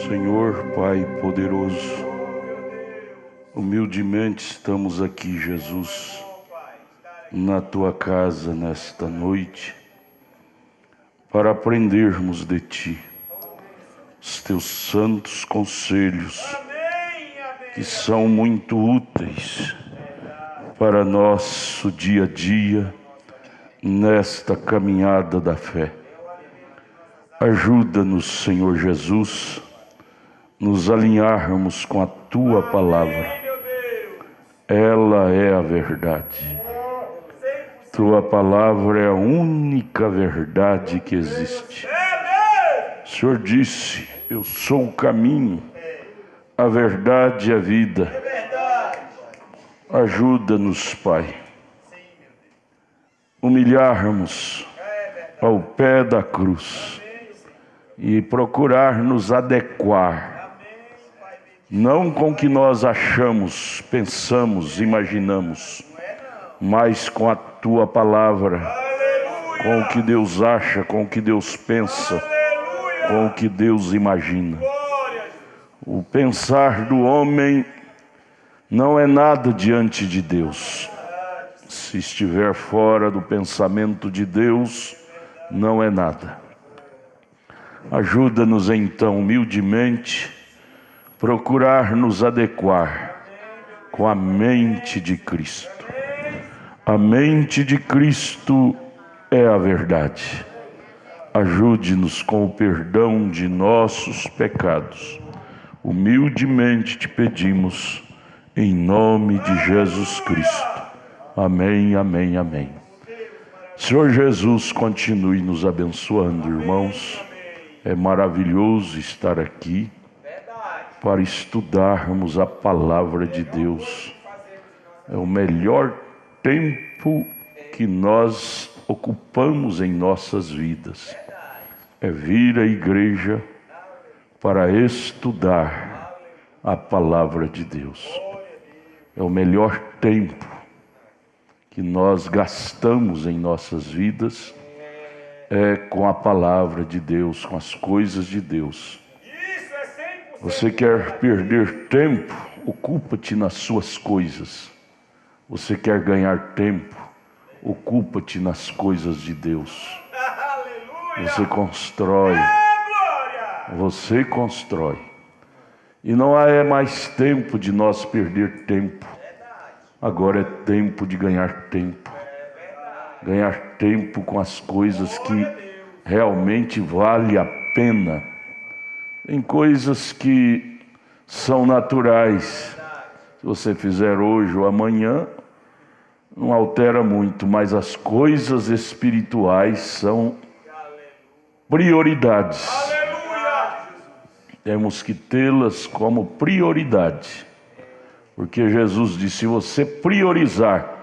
Senhor, Pai poderoso, humildemente estamos aqui, Jesus, na Tua casa nesta noite, para aprendermos de Ti, os Teus santos conselhos, que são muito úteis para nosso dia a dia, nesta caminhada da fé. Ajuda-nos, Senhor Jesus, nos alinharmos com a Tua palavra. Ela é a verdade. Tua palavra é a única verdade que existe. O Senhor disse: eu sou o caminho, a verdade e a vida. Ajuda-nos, Pai, humilharmos ao pé da cruz e procurar nos adequar, não com o que nós achamos, pensamos, imaginamos, mas com a Tua palavra, com o que Deus acha, com o que Deus pensa, com o que Deus imagina. O pensar do homem não é nada diante de Deus. Se estiver fora do pensamento de Deus, não é nada. Ajuda-nos então, humildemente, procurar nos adequar com a mente de Cristo. A mente de Cristo é a verdade. Ajude-nos com o perdão de nossos pecados. Humildemente te pedimos, em nome de Jesus Cristo. Amém, amém, amém. Senhor Jesus, continue nos abençoando, irmãos. É maravilhoso estar aqui para estudarmos a palavra de Deus. É o melhor tempo que nós ocupamos em nossas vidas. É vir à igreja para estudar a palavra de Deus. É o melhor tempo que nós gastamos em nossas vidas com a palavra de Deus, com as coisas de Deus. Você quer perder tempo? Ocupa-te nas suas coisas. Você quer ganhar tempo? Ocupa-te nas coisas de Deus. Você constrói. Você constrói. E não é mais tempo de nós perder tempo. Agora é tempo de ganhar tempo. Ganhar tempo com as coisas que realmente vale a pena. Tem coisas que são naturais. Se você fizer hoje ou amanhã, não altera muito, mas as coisas espirituais são prioridades. Temos que tê-las como prioridade. Porque Jesus disse: se você priorizar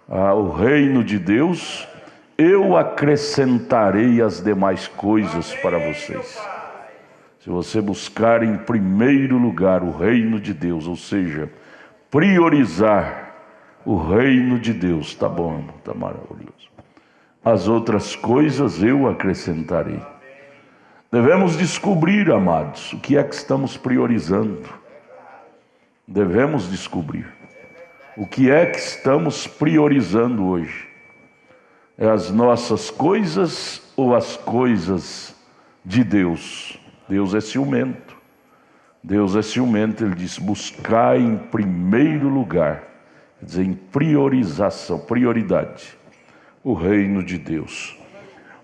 o reino de Deus, eu acrescentarei as demais coisas para vocês. Se você buscar em primeiro lugar o reino de Deus, ou seja, priorizar o reino de Deus, tá bom, irmão, tá maravilhoso. As outras coisas eu acrescentarei. Devemos descobrir, amados, o que é que estamos priorizando. Devemos descobrir. O que é que estamos priorizando hoje? É as nossas coisas ou as coisas de Deus? Deus é ciumento. Deus é ciumento, Ele diz: buscar em primeiro lugar, quer dizer, em priorização, prioridade, o reino de Deus.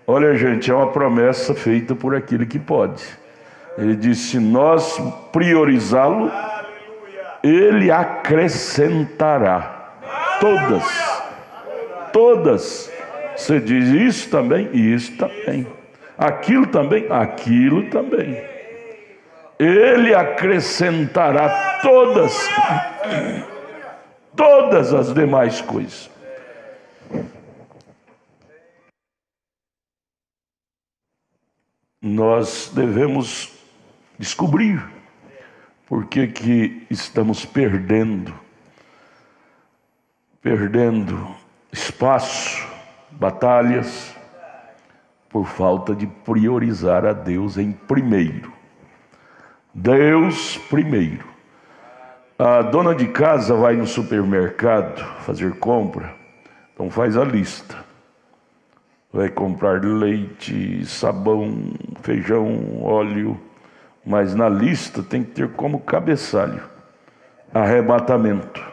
Olha, gente, é uma promessa feita por aquele que pode. Ele disse: se nós priorizá-lo, Ele acrescentará todas. Você diz: isso também, isso também. Aquilo também, aquilo também. Ele acrescentará todas as demais coisas. Nós devemos descobrir por que estamos perdendo espaço, batalhas, por falta de priorizar a Deus em primeiro. Deus primeiro. A dona de casa vai no supermercado fazer compra, então faz a lista. Vai comprar leite, sabão, feijão, óleo, mas na lista tem que ter como cabeçalho arrebatamento.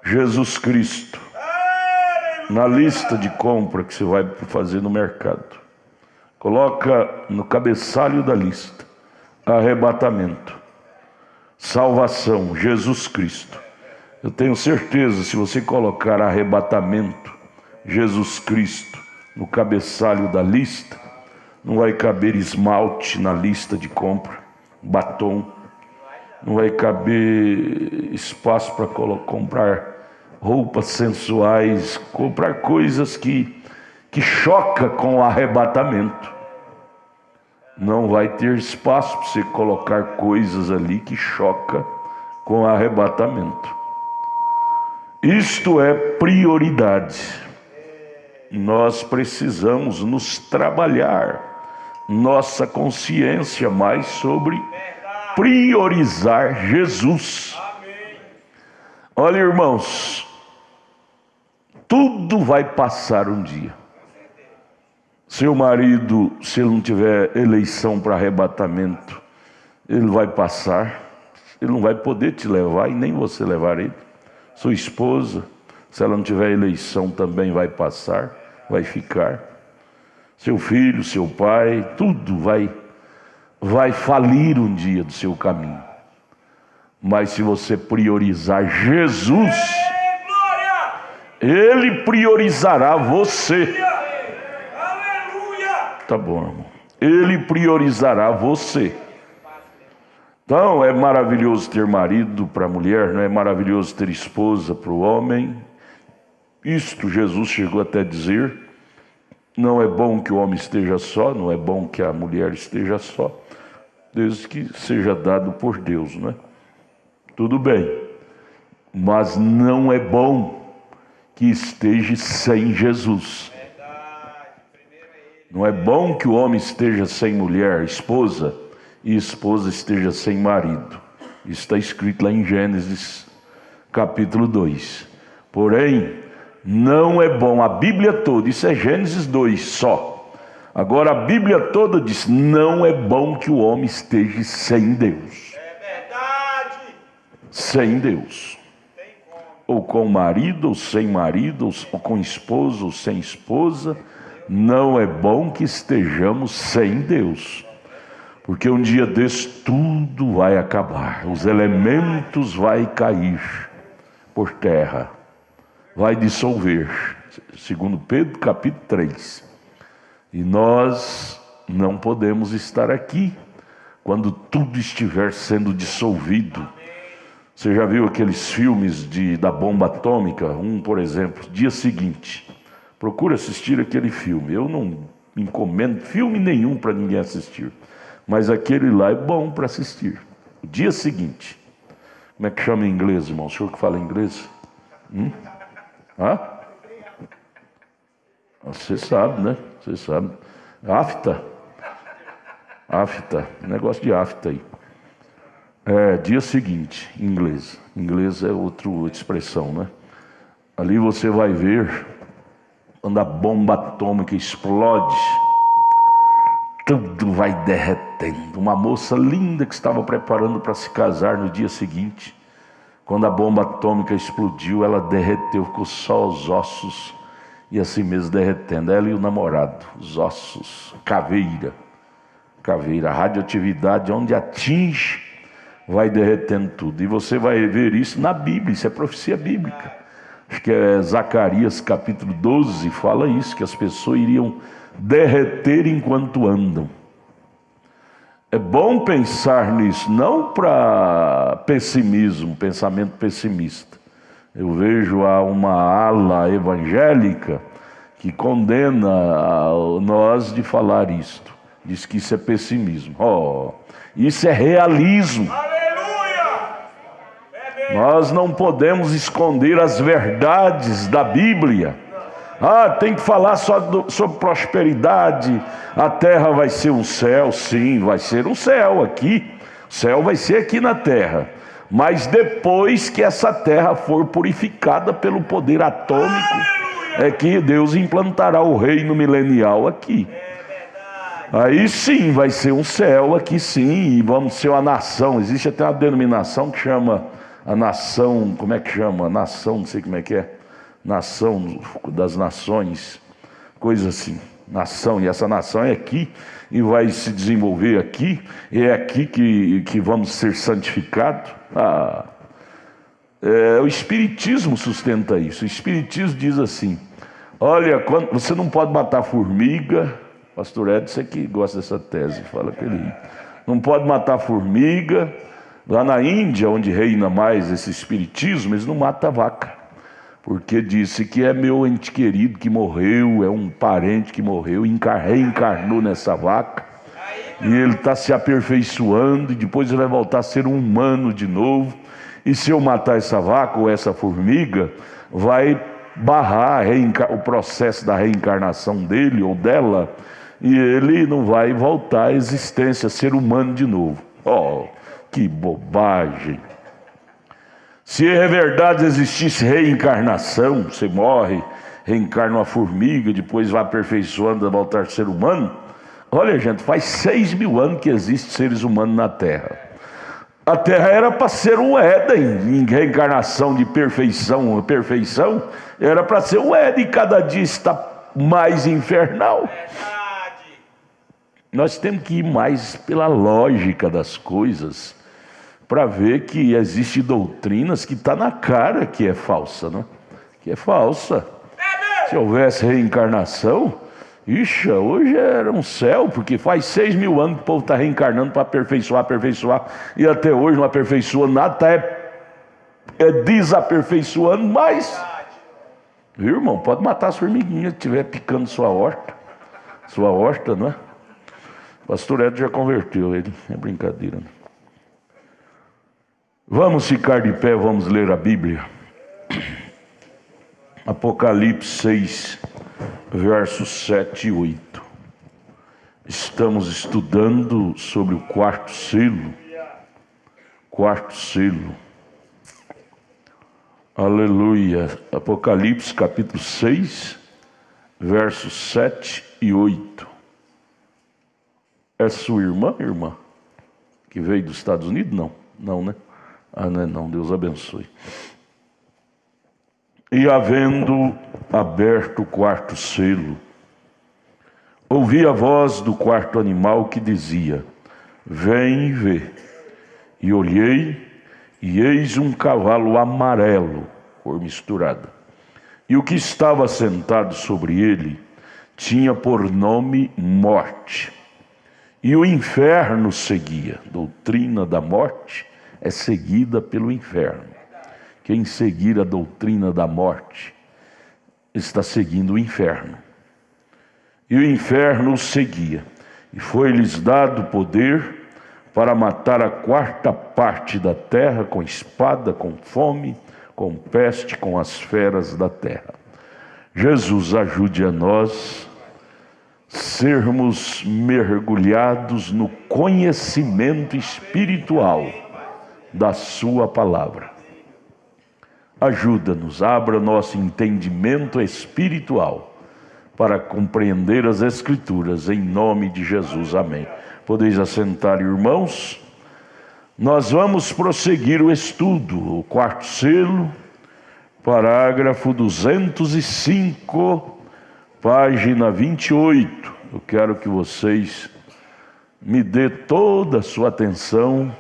Jesus Cristo. Na lista de compra que você vai fazer no mercado, coloca no cabeçalho da lista arrebatamento, salvação, Jesus Cristo. Eu tenho certeza, se você colocar arrebatamento, Jesus Cristo no cabeçalho da lista, não vai caber esmalte na lista de compra, batom, não vai caber espaço para comprar roupas sensuais, comprar coisas que choca com o arrebatamento. Não vai ter espaço para você colocar coisas ali que choca com o arrebatamento. Isto é prioridade. Nós precisamos nos trabalhar nossa consciência mais sobre priorizar Jesus. Olha, irmãos, tudo vai passar um dia. Seu marido, se ele não tiver eleição para arrebatamento, ele vai passar. Ele não vai poder te levar e nem você levar ele. Sua esposa, se ela não tiver eleição, também vai passar, vai ficar. Seu filho, seu pai, tudo vai falir um dia do seu caminho. Mas se você priorizar Jesus, Ele priorizará você. Tá bom, irmão. Ele priorizará você. Então, é maravilhoso ter marido para a mulher, não é maravilhoso ter esposa para o homem. Isto Jesus chegou até a dizer: não é bom que o homem esteja só, não é bom que a mulher esteja só, desde que seja dado por Deus, né? Tudo bem, mas não é bom que esteja sem Jesus. Não é bom que o homem esteja sem mulher, esposa, e esposa esteja sem marido. Isso está escrito lá em Gênesis capítulo 2. Porém, não é bom, a Bíblia toda, isso é Gênesis 2 só. Agora a Bíblia toda diz: não é bom que o homem esteja sem Deus. É verdade. Sem Deus. Ou com marido, ou sem marido, ou com esposo, ou sem esposa. Não é bom que estejamos sem Deus. Porque um dia desse tudo vai acabar. Os elementos vai cair por terra. Vai dissolver. Segundo Pedro capítulo 3. E nós não podemos estar aqui quando tudo estiver sendo dissolvido. Você já viu aqueles filmes da bomba atômica? Por exemplo, Dia Seguinte. Procura assistir aquele filme. Eu não encomendo filme nenhum para ninguém assistir, mas aquele lá é bom para assistir. O Dia Seguinte. Como é que chama em inglês, irmão? O senhor que fala inglês? Hã? Você sabe, né? Você sabe. AFTA. AFTA. Negócio de AFTA aí. Dia Seguinte, em inglês. Em inglês é outra expressão, né? Ali você vai ver, quando a bomba atômica explode, tudo vai derretendo. Uma moça linda que estava preparando para se casar no dia seguinte, quando a bomba atômica explodiu, ela derreteu, ficou só os ossos, e assim mesmo derretendo, ela e o namorado, os ossos, caveira, a radioatividade onde atinge, vai derretendo tudo. E você vai ver isso na Bíblia, isso é profecia bíblica. Acho que é Zacarias capítulo 12, fala isso, que as pessoas iriam derreter enquanto andam. É bom pensar nisso, não para pessimismo, pensamento pessimista. Eu vejo uma ala evangélica que condena nós de falar isto. Diz que isso é pessimismo. Isso é realismo. Nós não podemos esconder as verdades da Bíblia, Ah, tem que falar só sobre prosperidade. A terra vai ser um céu. Sim, vai ser um céu aqui. O céu vai ser aqui na terra. Mas depois que essa terra for purificada pelo poder atômico, é que Deus implantará o reino milenial aqui. Aí sim vai ser um céu aqui sim, e vamos ser uma nação. Existe até uma denominação que chama a nação, como é que chama? Nação, não sei como é que é. Nação das nações, coisa assim. Nação, e essa nação é aqui, e vai se desenvolver aqui, e é aqui que vamos ser santificados. O Espiritismo sustenta isso. O Espiritismo diz assim: olha, você não pode matar formiga. Pastor Edson é que gosta dessa tese, fala que ele não pode matar formiga. Lá na Índia, onde reina mais esse espiritismo, eles não matam vaca, porque disse que é meu ente querido que morreu, é um parente que morreu, reencarnou nessa vaca, e ele está se aperfeiçoando, e depois ele vai voltar a ser um humano de novo. E se eu matar essa vaca ou essa formiga, vai barrar o processo da reencarnação dele ou dela, e ele não vai voltar à existência, a ser humano de novo. Oh, que bobagem! Se é verdade existisse reencarnação, você morre, reencarna uma formiga, depois vai aperfeiçoando a voltar a ser humano. Olha, gente, faz 6.000 anos que existem seres humanos na Terra. A Terra era para ser um Éden, em reencarnação de perfeição, era para ser um Éden, e cada dia está mais infernal. Nós temos que ir mais pela lógica das coisas, para ver que existe doutrinas que está na cara que é falsa, né? Que é falsa. Se houvesse reencarnação, hoje era um céu, porque faz 6.000 anos que o povo está reencarnando para aperfeiçoar, e até hoje não aperfeiçoa nada, está desaperfeiçoando mais. Viu, irmão? Pode matar as formiguinhas que estiver picando sua horta, não é? O pastor Edson já converteu ele, é brincadeira, né? Vamos ficar de pé, vamos ler a Bíblia. Apocalipse 6, versos 7 e 8. Estamos estudando sobre o quarto selo. Quarto selo. Aleluia. Apocalipse capítulo 6, versos 7 e 8. É sua irmã? Que veio dos Estados Unidos? Não. Não, né? Não é não. Deus abençoe. E havendo aberto o quarto selo, ouvi a voz do quarto animal que dizia: vem e vê. E olhei, e eis um cavalo amarelo, cor misturada. E o que estava sentado sobre ele tinha por nome Morte. E o inferno seguia. Doutrina da morte é seguida pelo inferno. Quem seguir a doutrina da morte está seguindo o inferno. E o inferno os seguia. E foi-lhes dado poder para matar a 1/4 da terra com espada, com fome, com peste, com as feras da terra. Jesus ajude a nós sermos mergulhados no conhecimento espiritual da sua palavra. Ajuda-nos, abra nosso entendimento espiritual para compreender as Escrituras, em nome de Jesus, amém. Podeis assentar, irmãos. Nós vamos prosseguir o estudo, o quarto selo, parágrafo 205, página 28. Eu quero que vocês me dê toda a sua atenção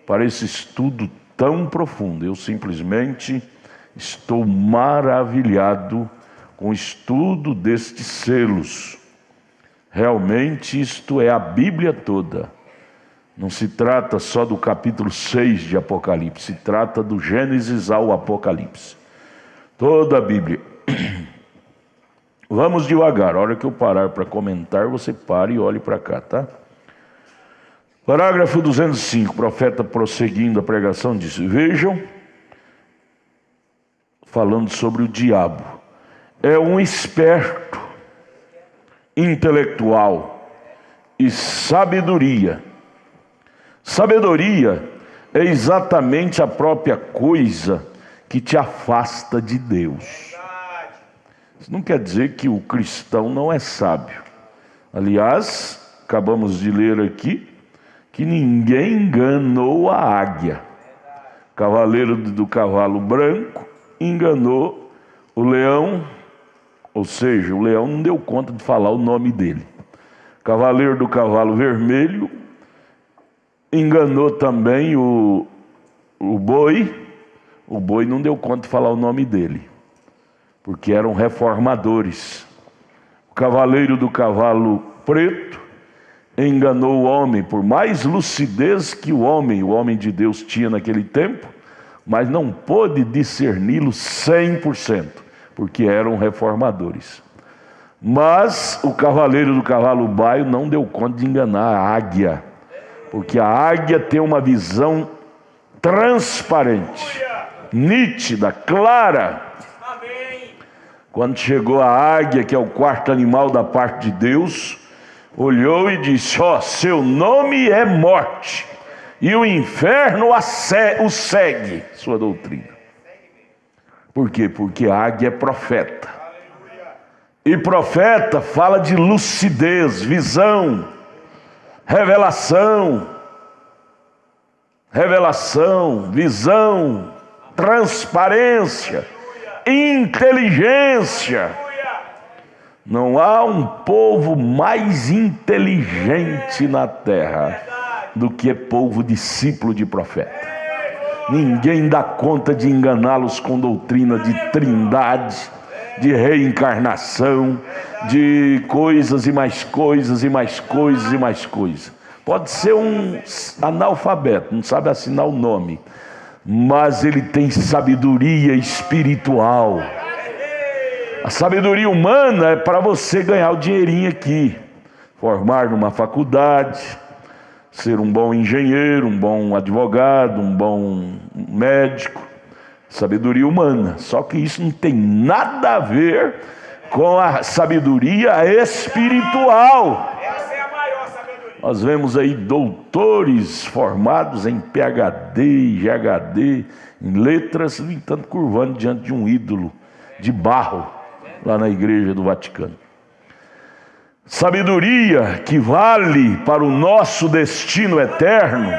para esse estudo tão profundo. Eu simplesmente estou maravilhado com o estudo destes selos. Realmente isto é a Bíblia toda. Não se trata só do capítulo 6 de Apocalipse, se trata do Gênesis ao Apocalipse. Toda a Bíblia. Vamos devagar, a hora que eu parar para comentar, você pare e olhe para cá, tá? Parágrafo 205, o profeta prosseguindo a pregação disse: vejam, falando sobre o diabo, é um esperto, intelectual e sabedoria. Sabedoria é exatamente a própria coisa que te afasta de Deus. Isso não quer dizer que o cristão não é sábio. Aliás, acabamos de ler aqui que ninguém enganou a águia. O cavaleiro do cavalo branco enganou o leão, ou seja, o leão não deu conta de falar o nome dele. O cavaleiro do cavalo vermelho enganou também o boi. O boi não deu conta de falar o nome dele, porque eram reformadores. O cavaleiro do cavalo preto enganou o homem, por mais lucidez que o homem de Deus tinha naquele tempo, mas não pôde discerni-lo 100%, porque eram reformadores. Mas o cavaleiro do cavalo baio não deu conta de enganar a águia, porque a águia tem uma visão transparente, nítida, clara. Quando chegou a águia, que é o quarto animal da parte de Deus, olhou e disse: seu nome é morte, e o inferno o segue, sua doutrina. Por quê? Porque a águia é profeta. E profeta fala de lucidez, visão, revelação, visão, transparência, inteligência. Não há um povo mais inteligente na terra do que povo discípulo de profeta. Ninguém dá conta de enganá-los com doutrina de trindade, de reencarnação, de coisas e mais coisas e mais coisas e mais coisas. Pode ser um analfabeto, não sabe assinar o nome, mas ele tem sabedoria espiritual. A sabedoria humana é para você ganhar o dinheirinho aqui, formar numa faculdade, ser um bom engenheiro, um bom advogado, um bom médico. Sabedoria humana. Só que isso não tem nada a ver com a sabedoria espiritual. Essa é a maior sabedoria. Nós vemos aí doutores formados em PhD e GHD, em letras, no entanto curvando diante de um ídolo de barro, lá na igreja do Vaticano. Sabedoria que vale para o nosso destino eterno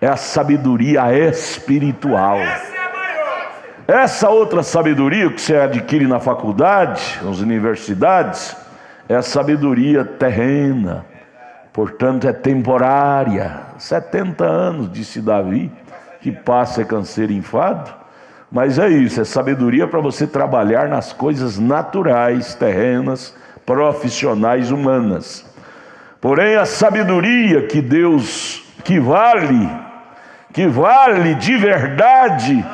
é a sabedoria espiritual. Essa outra sabedoria que você adquire na faculdade, nas universidades, é a sabedoria terrena, portanto é temporária. 70 anos, disse Davi, que passa é canseiro e enfado. Mas é isso, é sabedoria para você trabalhar nas coisas naturais, terrenas, profissionais, humanas. Porém, a sabedoria que Deus, que vale de verdade,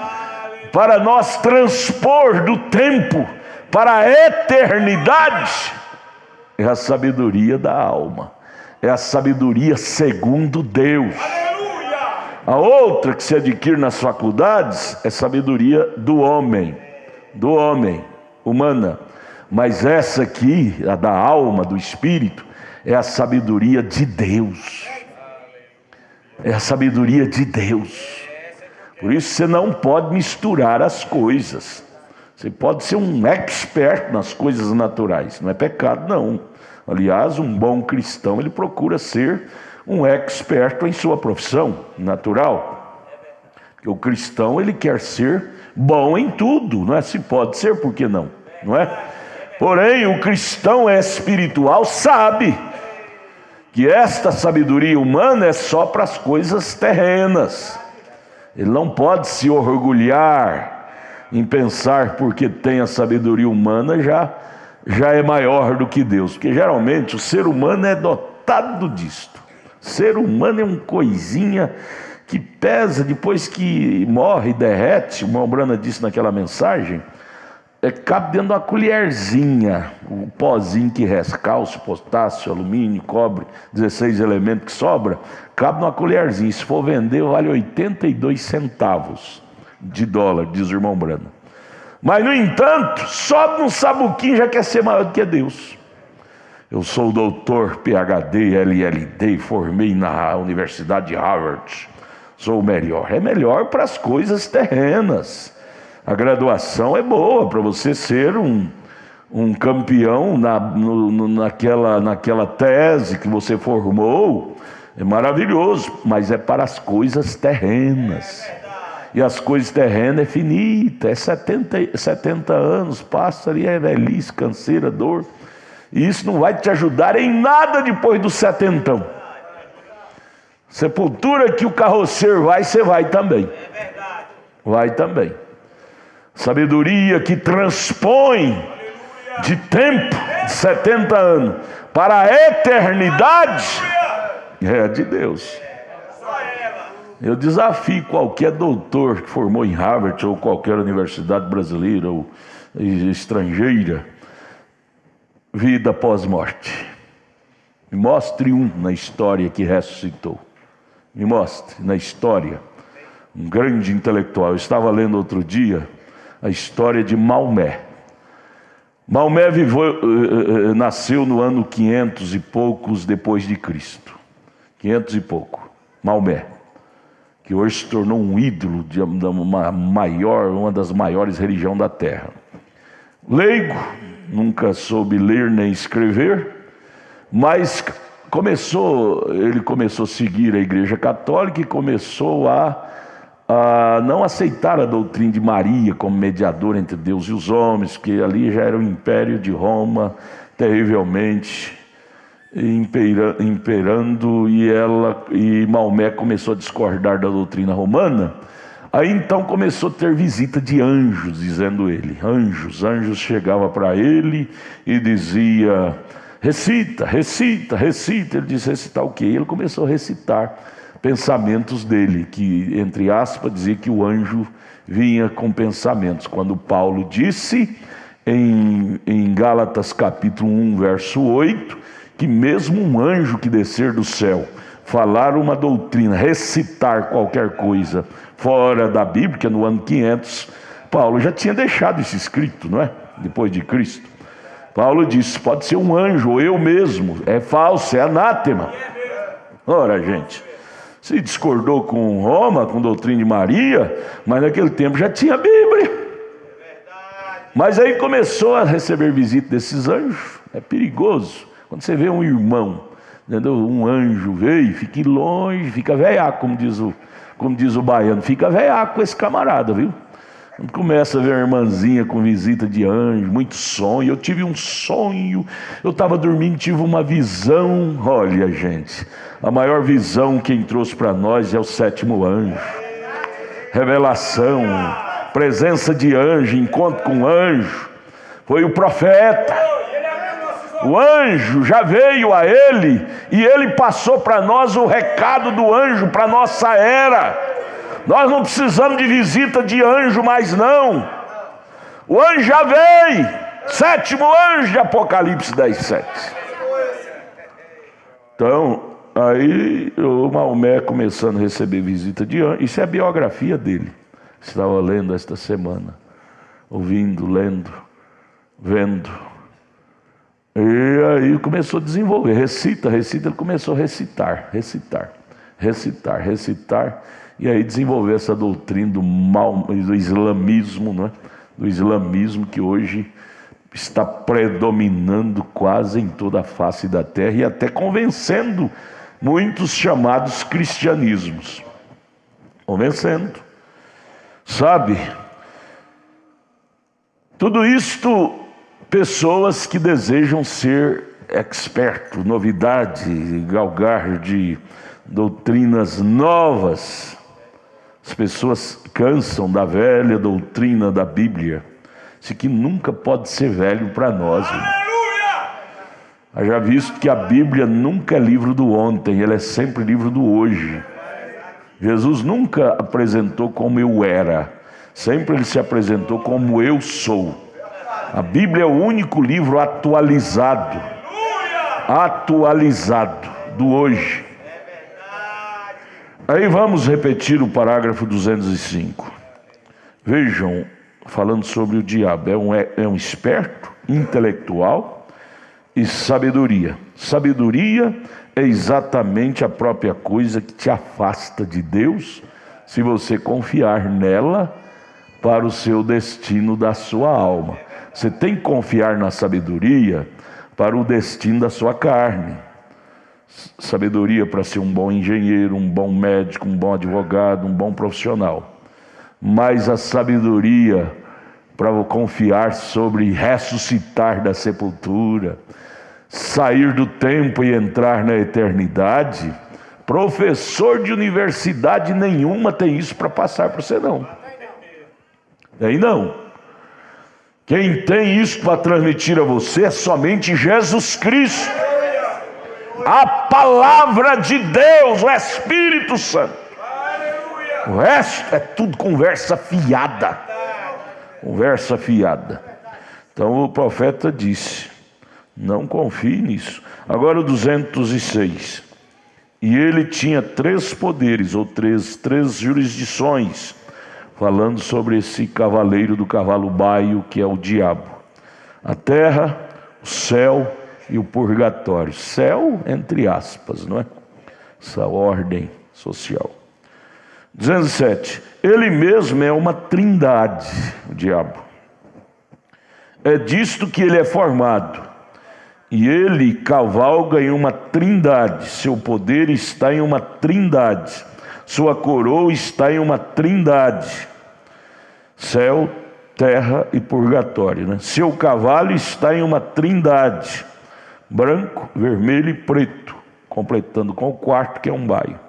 para nós transpor do tempo para a eternidade, é a sabedoria da alma, é a sabedoria segundo Deus. A outra que se adquire nas faculdades é sabedoria do homem, humana. Mas essa aqui, a da alma, do espírito, é a sabedoria de Deus. É a sabedoria de Deus. Por isso você não pode misturar as coisas. Você pode ser um expert nas coisas naturais, não é pecado não. Aliás, um bom cristão, ele procura ser um expert em sua profissão natural. Porque o cristão, ele quer ser bom em tudo, não é? Se pode ser, por que não? Não é? Porém, o cristão espiritual sabe que esta sabedoria humana é só para as coisas terrenas. Ele não pode se orgulhar em pensar porque tem a sabedoria humana já é maior do que Deus. Porque geralmente o ser humano é dotado disto. O ser humano é uma coisinha que pesa, depois que morre, derrete. O irmão Brana disse naquela mensagem, cabe dentro de uma colherzinha, o pozinho que resta, cálcio, potássio, alumínio, cobre, 16 elementos que sobra, cabe numa colherzinha. Se for vender, vale 82 centavos de dólar, diz o irmão Brana. Mas, no entanto, só no sabuquim já quer ser maior do que Deus. Eu sou doutor, PhD, LLD, formei na Universidade de Harvard. Sou o melhor. É melhor para as coisas terrenas. A graduação é boa para você ser um campeão naquela tese que você formou. É maravilhoso, mas é para as coisas terrenas. E as coisas terrenas é finita, é 70 anos, passa ali, é velhice, canseira, dor. E isso não vai te ajudar em nada depois dos 70. Sepultura que o carroceiro vai, você vai também. Vai também. Sabedoria que transpõe de tempo, de 70 anos, para a eternidade, é de Deus. Eu desafio qualquer doutor que formou em Harvard ou qualquer universidade brasileira ou estrangeira, vida pós-morte. Me mostre um na história que ressuscitou. Me mostre na história um grande intelectual. Eu estava lendo outro dia a história de Maomé. Maomé nasceu no ano 500 e poucos depois de Cristo. 500 e pouco. Maomé, que hoje se tornou um ídolo de uma das maiores religiões da terra. Leigo, nunca soube ler nem escrever, mas ele começou a seguir a Igreja Católica e começou a não aceitar a doutrina de Maria como mediadora entre Deus e os homens, porque ali já era o Império de Roma terrivelmente imperando, e Maomé começou a discordar da doutrina romana. Aí então começou a ter visita de anjos, dizendo ele, anjos chegavam para ele e dizia, recita. Ele disse, recitar o quê? Ele começou a recitar pensamentos dele, que entre aspas dizia que o anjo vinha com pensamentos, quando Paulo disse em Gálatas capítulo 1 verso 8, que mesmo um anjo que descer do céu, falar uma doutrina, recitar qualquer coisa fora da Bíblia, que é no ano 500, Paulo já tinha deixado isso escrito, não é? Depois de Cristo. Paulo disse, pode ser um anjo, ou eu mesmo, é falso, é anátema. Ora, gente, se discordou com Roma, com a doutrina de Maria, mas naquele tempo já tinha Bíblia. Mas aí começou a receber visita desses anjos, é perigoso. Quando você vê um irmão, entendeu? Um anjo veio, fique longe, fica veiaco, como diz o baiano, fica veiaco com esse camarada, viu? Quando começa a ver a irmãzinha com visita de anjo, muito sonho. Eu tive um sonho, eu estava dormindo, tive uma visão. Olha, gente, a maior visão quem trouxe para nós é o sétimo anjo. Revelação, presença de anjo, encontro com anjo. Foi o profeta. O anjo já veio a ele e ele passou para nós o recado do anjo para a nossa era. Nós não precisamos de visita de anjo mais não. O anjo já veio. Sétimo anjo de Apocalipse 10:7. Então, aí o Maomé começando a receber visita de anjo. Isso é a biografia dele. Estava lendo esta semana. Ouvindo, lendo, vendo. E aí começou a desenvolver, recita, ele começou a recitar, e aí desenvolver essa doutrina do islamismo, não é? Do islamismo que hoje está predominando quase em toda a face da terra e até convencendo muitos chamados cristianismos, convencendo, sabe? Tudo isto, pessoas que desejam ser experto, novidade, galgar de doutrinas novas. As pessoas cansam da velha doutrina da Bíblia. Isso que nunca pode ser velho para nós. Já visto que a Bíblia nunca é livro do ontem, ela é sempre livro do hoje. Jesus nunca apresentou como eu era, sempre ele se apresentou como eu sou. A Bíblia é o único livro atualizado do hoje. Aí vamos repetir o parágrafo 205. Vejam, falando sobre o diabo. É um esperto, intelectual e sabedoria. Sabedoria é exatamente a própria coisa que te afasta de Deus, se você confiar nela para o seu destino da sua alma. Você tem que confiar na sabedoria para o destino da sua carne. Sabedoria para ser um bom engenheiro, um bom médico, um bom advogado, um bom profissional. Mas a sabedoria para confiar sobre ressuscitar da sepultura, sair do tempo e entrar na eternidade, professor de universidade nenhuma tem isso para passar para você, não. Tem não. Quem tem isso para transmitir a você é somente Jesus Cristo, a palavra de Deus, o Espírito Santo. O resto é tudo conversa fiada. Conversa fiada. Então o profeta disse: não confie nisso. Agora o 206. E ele tinha 3 poderes, ou três jurisdições, falando sobre esse cavaleiro do cavalo baio, que é o diabo: a terra, o céu e o purgatório. Céu, entre aspas, não é? Essa ordem social. 207. Ele mesmo é uma trindade, o diabo. É disto que ele é formado. E ele cavalga em uma trindade. Seu poder está em uma trindade. Sua coroa está em uma trindade: céu, terra e purgatório, né? Seu cavalo está em uma trindade: branco, vermelho e preto, completando com o quarto, que é um baio.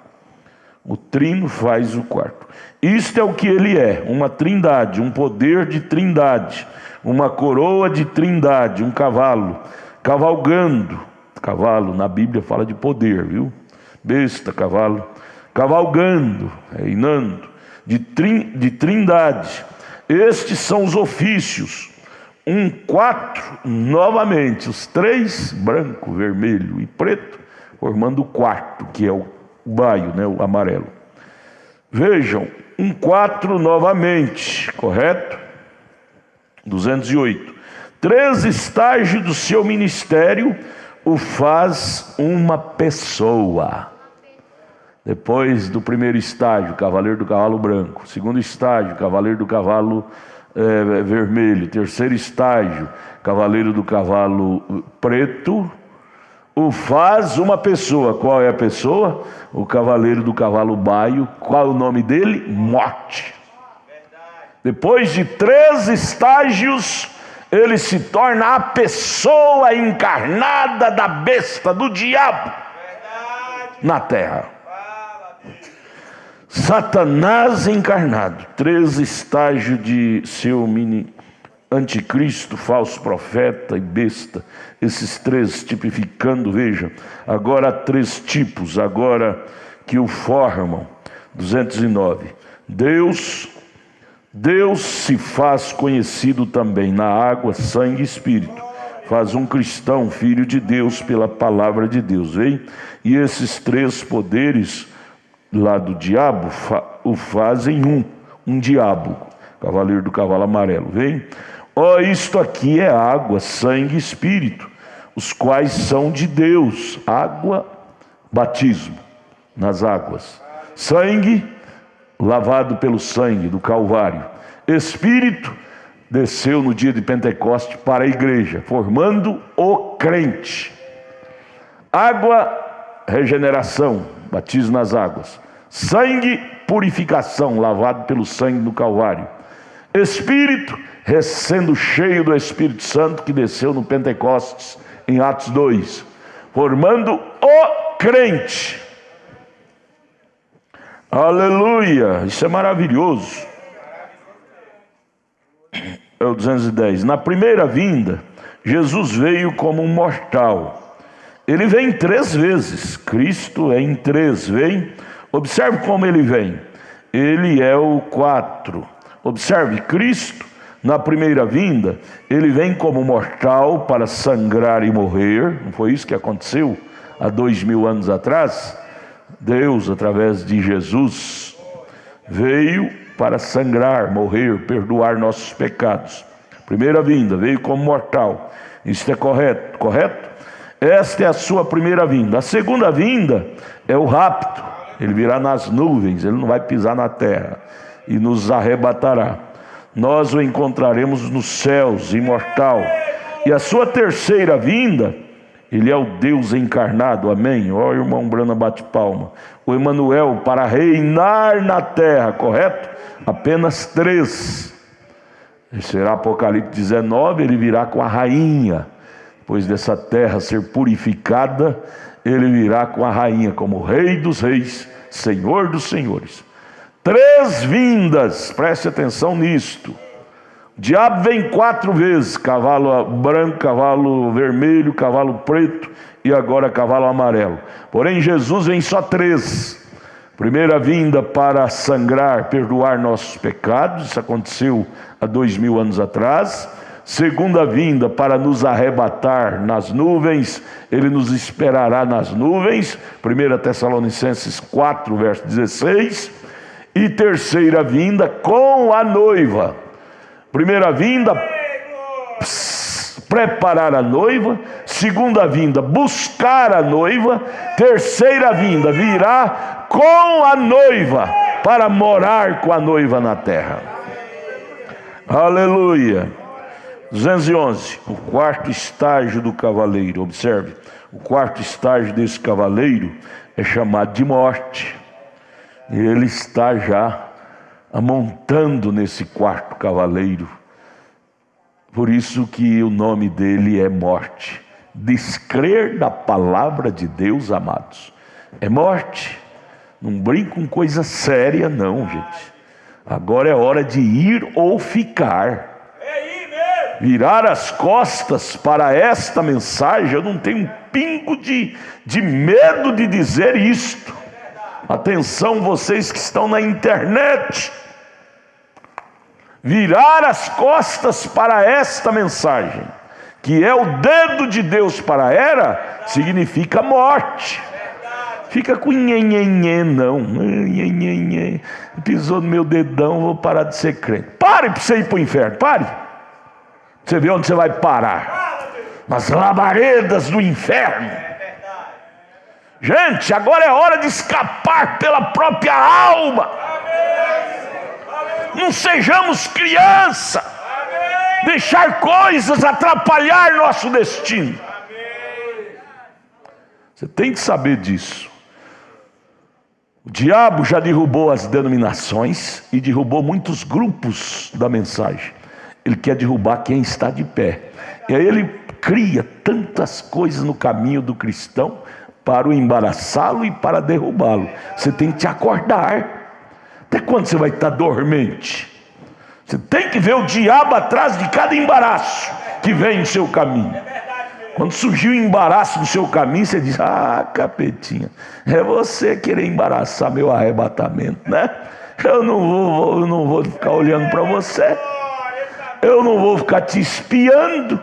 O trino faz o quarto. Isto é o que ele é: uma trindade, um poder de trindade, uma coroa de trindade, um cavalo, cavalgando. Cavalo na Bíblia fala de poder, viu? Besta, cavalo. Cavalgando, reinando, de trindade. Estes são os ofícios: 4, novamente, os 3, branco, vermelho e preto, formando o quarto, que é o baio, né, o amarelo. Vejam, 4 novamente, correto? 208. 3 estágios do seu ministério o faz uma pessoa. Depois do primeiro estágio, cavaleiro do cavalo branco. Segundo estágio, cavaleiro do cavalo vermelho. Terceiro estágio, cavaleiro do cavalo preto. O faz uma pessoa. Qual é a pessoa? O cavaleiro do cavalo baio. Qual é o nome dele? Morte. Depois de 3 estágios, ele se torna a pessoa encarnada da besta, do diabo, na terra. Satanás encarnado. 3 estágios de seu mini anticristo, falso profeta e besta. Esses 3 tipificando, veja, agora há 3 tipos, agora que o formam. 209. Deus se faz conhecido também na água, sangue e espírito. Faz um cristão filho de Deus pela palavra de Deus, vem? E esses 3 poderes lá do diabo o fazem um diabo, cavaleiro do cavalo amarelo, vem? Isto aqui é água, sangue e espírito, os quais são de Deus. Água, batismo nas águas. Sangue, lavado pelo sangue do Calvário. Espírito, desceu no dia de Pentecoste para a igreja, formando o crente. Água, regeneração, batismo nas águas. Sangue, purificação, lavado pelo sangue do Calvário. Espírito, sendo cheio do Espírito Santo, que desceu no Pentecostes, em Atos 2, formando o crente. Aleluia, isso é maravilhoso. É o 210. Na primeira vinda, Jesus veio como um mortal. Ele vem 3 vezes. Cristo é em 3, vem. Observe como ele vem. Ele é o 4. Observe, Cristo, na primeira vinda, ele vem como mortal para sangrar e morrer. Não foi isso que aconteceu há 2000 anos atrás? Deus, através de Jesus, veio para sangrar, morrer, perdoar nossos pecados. Primeira vinda, veio como mortal. Isso é correto, correto? Esta é a sua primeira vinda. A segunda vinda é o rapto. Ele virá nas nuvens, ele não vai pisar na terra e nos arrebatará. Nós o encontraremos nos céus, imortal. E a sua terceira vinda, ele é o Deus encarnado, amém? Ó, irmão Brana bate palma. O Emanuel para reinar na terra, correto? Apenas 3. Será Apocalipse 19, ele virá com a rainha. Depois dessa terra ser purificada, ele virá com a rainha como Rei dos Reis, Senhor dos Senhores. 3 vindas, preste atenção nisto. O diabo vem 4 vezes, cavalo branco, cavalo vermelho, cavalo preto e agora cavalo amarelo. Porém Jesus vem só 3. Primeira vinda para sangrar, perdoar nossos pecados, isso aconteceu há 2000 anos atrás. Segunda vinda para nos arrebatar nas nuvens, ele nos esperará nas nuvens, 1 Tessalonicenses 4, verso 16. E terceira vinda com a noiva. Primeira vinda, preparar a noiva. Segunda vinda, buscar a noiva. Terceira vinda, virá com a noiva para morar com a noiva na terra. Aleluia. 211, o quarto estágio do cavaleiro. Observe, o quarto estágio desse cavaleiro é chamado de morte. Ele está já amontando nesse quarto cavaleiro. Por isso que o nome dele é morte. Descrer da palavra de Deus, amados, é morte. Não brinca com coisa séria não, gente. Agora é hora de ir ou ficar. Virar as costas para esta mensagem, eu não tenho um pingo de medo de dizer isto. Atenção vocês que estão na internet. Virar as costas para esta mensagem, que é o dedo de Deus para a era, significa morte. Fica com nhenhenhen não. Nhenhenhen. Pisou no meu dedão, vou parar de ser crente. Pare para você ir para o inferno, pare. Você vê onde você vai parar? Nas labaredas do inferno. Gente, agora é hora de escapar pela própria alma. Não sejamos criança. Deixar coisas atrapalhar nosso destino. Você tem que saber disso. O diabo já derrubou as denominações e derrubou muitos grupos da mensagem. Ele quer derrubar quem está de pé. E aí ele cria tantas coisas no caminho do cristão para o embaraçá-lo e para derrubá-lo. Você tem que te acordar. Até quando você vai estar dormente? Você tem que ver o diabo atrás de cada embaraço que vem no seu caminho. Quando surgiu o embaraço no seu caminho, você diz: ah, capetinha, é você querer embaraçar meu arrebatamento, né? Eu não vou ficar olhando para você. Eu não vou ficar te espiando.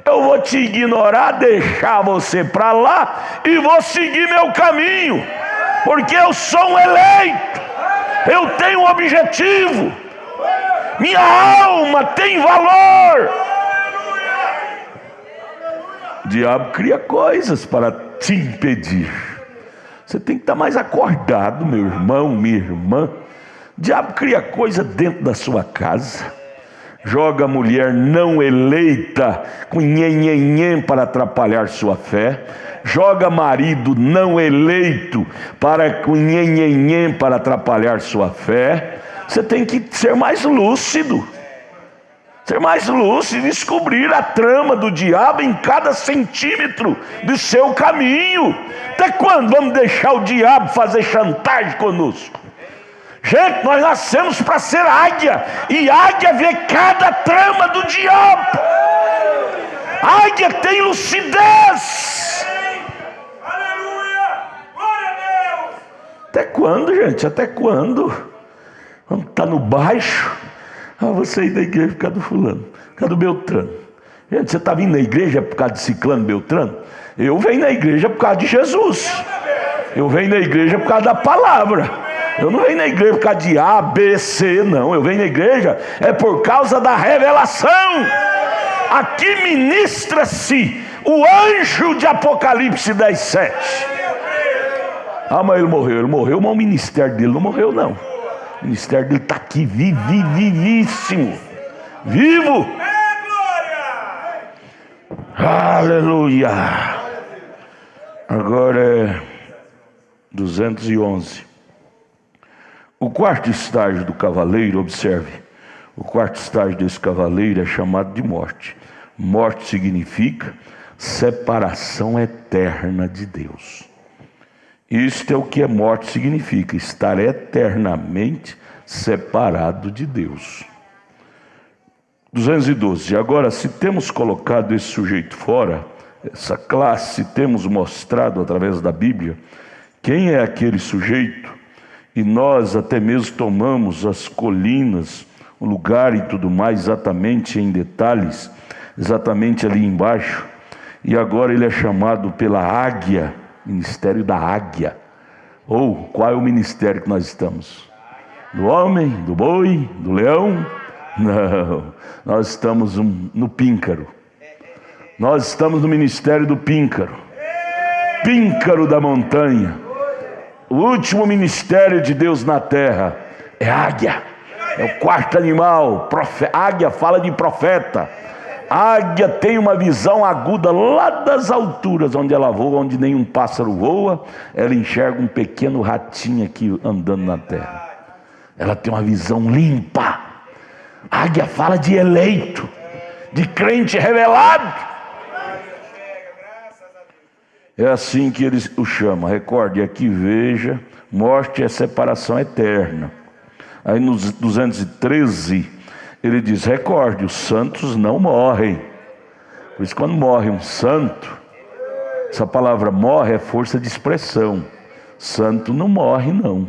Eu vou te ignorar, deixar você para lá e vou seguir meu caminho, porque eu sou um eleito. Eu tenho um objetivo. Minha alma tem valor. O diabo cria coisas para te impedir. Você tem que estar mais acordado, meu irmão, minha irmã. O diabo cria coisa dentro da sua casa. Joga a mulher não eleita com nhenhenhen para atrapalhar sua fé. Joga marido não eleito com nhenhenhen para atrapalhar sua fé. Você tem que ser mais lúcido. Ser mais lúcido e descobrir a trama do diabo em cada centímetro do seu caminho. Até quando vamos deixar o diabo fazer chantagem conosco? Gente, nós nascemos para ser águia, e águia vê cada trama do diabo. Águia tem lucidez. Aleluia! Glória a Deus! Até quando, gente? Até quando? Vamos estar no baixo. Você ir da igreja por causa do fulano, por causa do Beltrano. Gente, você está vindo na igreja por causa de ciclano, Beltrano? Eu venho na igreja por causa de Jesus. Eu venho na igreja por causa da palavra. Eu não venho na igreja por causa de A, B, C, não. Eu venho na igreja é por causa da revelação. Aqui ministra-se o anjo de Apocalipse 10:7. Ah, mas ele morreu, mas o ministério dele não morreu, não. O ministério dele está aqui, vivíssimo, vivo. Aleluia. Agora é 211. O quarto estágio do cavaleiro, observe, o quarto estágio desse cavaleiro é chamado de morte. Morte significa separação eterna de Deus. Isto é o que a morte significa, estar eternamente separado de Deus. 212. Agora, se temos colocado esse sujeito fora, essa classe, temos mostrado através da Bíblia quem é aquele sujeito, e nós até mesmo tomamos as colinas, o lugar e tudo mais, exatamente em detalhes, exatamente ali embaixo, e agora ele é chamado pela águia, ministério da águia. Ou qual é o ministério que nós estamos? Do homem, do boi, do leão? Não, nós estamos no píncaro. Nós estamos no ministério do píncaro. Píncaro da montanha. O último ministério de Deus na terra é águia. É o quarto animal. Águia fala de profeta. A águia tem uma visão aguda lá das alturas, onde ela voa, onde nenhum pássaro voa. Ela enxerga um pequeno ratinho aqui andando na terra. Ela tem uma visão limpa. A águia fala de eleito, de crente revelado. É assim que ele o chama. Recorde, aqui veja, morte é separação eterna. Aí nos 213... ele diz, recorde, os santos não morrem. Por isso, quando morre um santo, essa palavra morre é força de expressão. Santo não morre, não.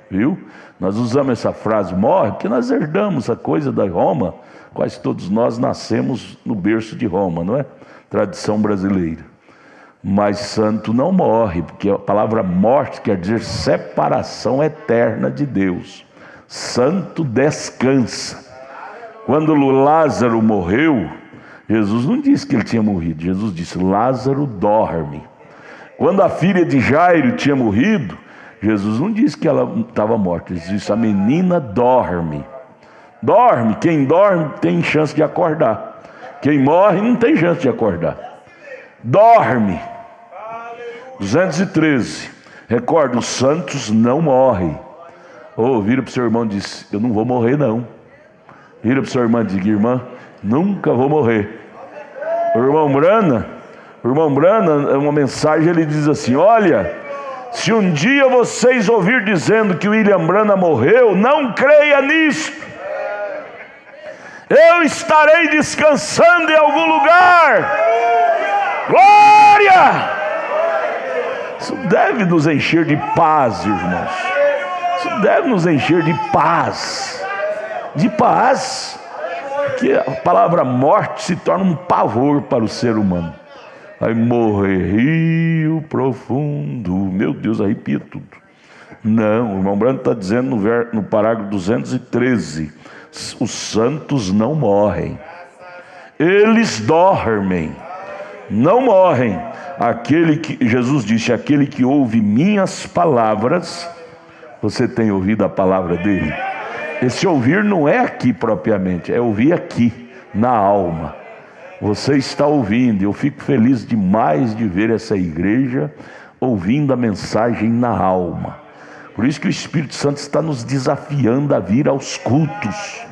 Viu? Nós usamos essa frase morre porque nós herdamos a coisa da Roma. Quase todos nós nascemos no berço de Roma, não é? Tradição brasileira. Mas santo não morre, porque a palavra morte quer dizer separação eterna de Deus. Santo descansa. Quando Lázaro morreu, Jesus não disse que ele tinha morrido. Jesus disse, Lázaro dorme. Quando a filha de Jairo tinha morrido, Jesus não disse que ela estava morta. Ele disse, a menina dorme. Dorme. Quem dorme tem chance de acordar. Quem morre não tem chance de acordar. Dorme. 213. Recorda, os santos não morrem. Vira para o seu irmão e diz, eu não vou morrer não. Vira para o seu irmão e diga, irmã, nunca vou morrer. O irmão Brana, uma mensagem, ele diz assim, olha, se um dia vocês ouvir dizendo que o William Brana morreu, não creia nisso. Eu estarei descansando em algum lugar. Glória! Isso deve nos encher de paz, irmãos. Isso deve nos encher de paz. De paz, porque a palavra morte se torna um pavor para o ser humano. Vai morrer rio profundo, meu Deus, arrepia tudo. Não, o irmão Branco está dizendo no parágrafo 213, os santos não morrem, eles dormem, não morrem. Aquele que, Jesus disse, aquele que ouve minhas palavras, você tem ouvido a palavra dele? Esse ouvir não é aqui propriamente, é ouvir aqui, na alma. Você está ouvindo, eu fico feliz demais de ver essa igreja ouvindo a mensagem na alma. Por isso que o Espírito Santo está nos desafiando a vir aos cultos.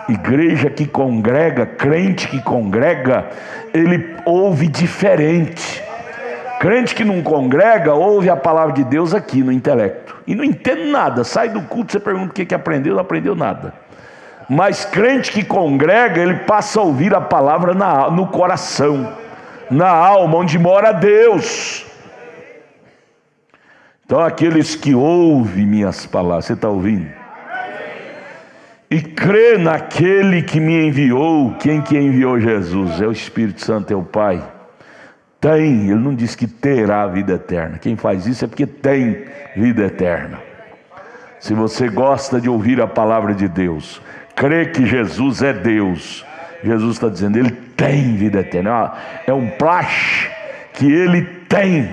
Igreja que congrega, crente que congrega, ele ouve diferente. Crente que não congrega, ouve a palavra de Deus aqui no intelecto e não entende nada, sai do culto, você pergunta o que aprendeu, não aprendeu nada. Mas crente que congrega, ele passa a ouvir a palavra no coração, na alma, onde mora Deus. Então aqueles que ouvem minhas palavras, você está ouvindo? E crê naquele que me enviou. Quem que enviou Jesus? É o Espírito Santo, é o Pai. Tem, ele não diz que terá vida eterna. Quem faz isso é porque tem vida eterna. Se você gosta de ouvir a palavra de Deus, crê que Jesus é Deus, Jesus está dizendo, Ele tem vida eterna. É um praxe que Ele tem,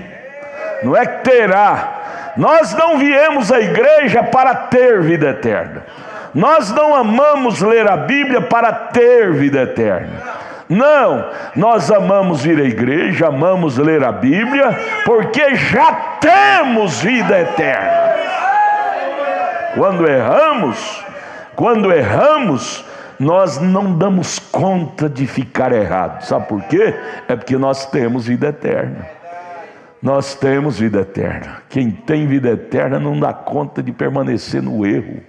não é que terá. Nós não viemos à igreja para ter vida eterna. Nós não amamos ler a Bíblia para ter vida eterna. Não, nós amamos vir à igreja, amamos ler a Bíblia, porque já temos vida eterna. Quando erramos, nós não damos conta de ficar errados. Sabe por quê? É porque nós temos vida eterna. Nós temos vida eterna. Quem tem vida eterna não dá conta de permanecer no erro.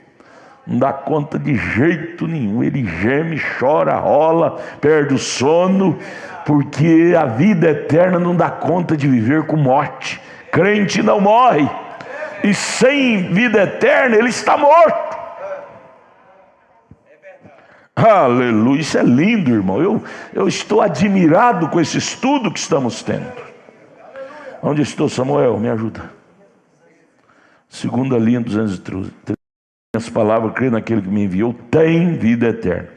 Não dá conta de jeito nenhum. Ele geme, chora, rola, perde o sono, porque a vida eterna não dá conta de viver com morte. Crente não morre, e sem vida eterna ele está morto. Aleluia, isso é lindo, irmão. Eu estou admirado com esse estudo que estamos tendo. Onde estou, Samuel? Me ajuda. Segunda linha, 213. As palavras, creio naquele que me enviou, tem vida eterna.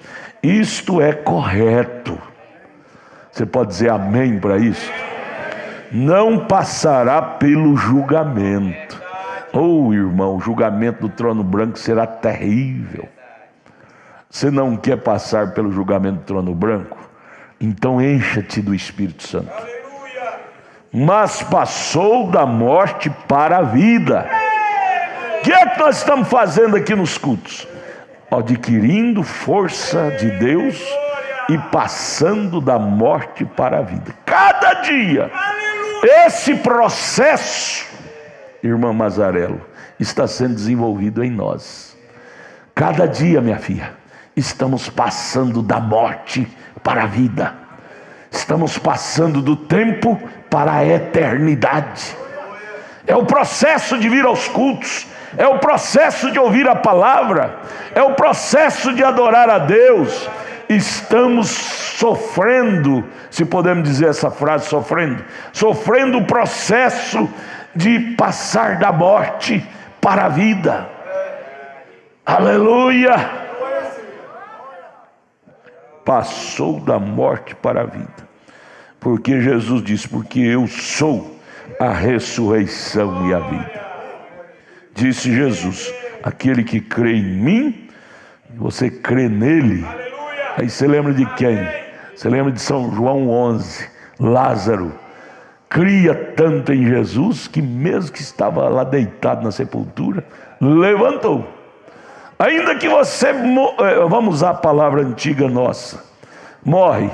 Isto é correto. Você pode dizer amém para isso? Não passará pelo julgamento. Oh, irmão, o julgamento do trono branco será terrível. Você não quer passar pelo julgamento do trono branco? Então encha-te do Espírito Santo. Mas passou da morte para a vida. O que é que nós estamos fazendo aqui nos cultos? Adquirindo força de Deus e passando da morte para a vida. Cada dia, esse processo, irmã Mazarello, está sendo desenvolvido em nós. Cada dia, minha filha, estamos passando da morte para a vida. Estamos passando do tempo para a eternidade. É o processo de vir aos cultos. É o processo de ouvir a palavra, é o processo de adorar a Deus. Estamos sofrendo, se podemos dizer essa frase, sofrendo o processo de passar da morte para a vida. Aleluia! Passou da morte para a vida, porque Jesus disse, porque eu sou a ressurreição e a vida. Disse Jesus, aquele que crê em mim, você crê nele. Aí você lembra de quem? Você lembra de São João 11, Lázaro cria tanto em Jesus, que mesmo que estava lá deitado na sepultura, levantou. Ainda que você, vamos usar a palavra antiga nossa, morre,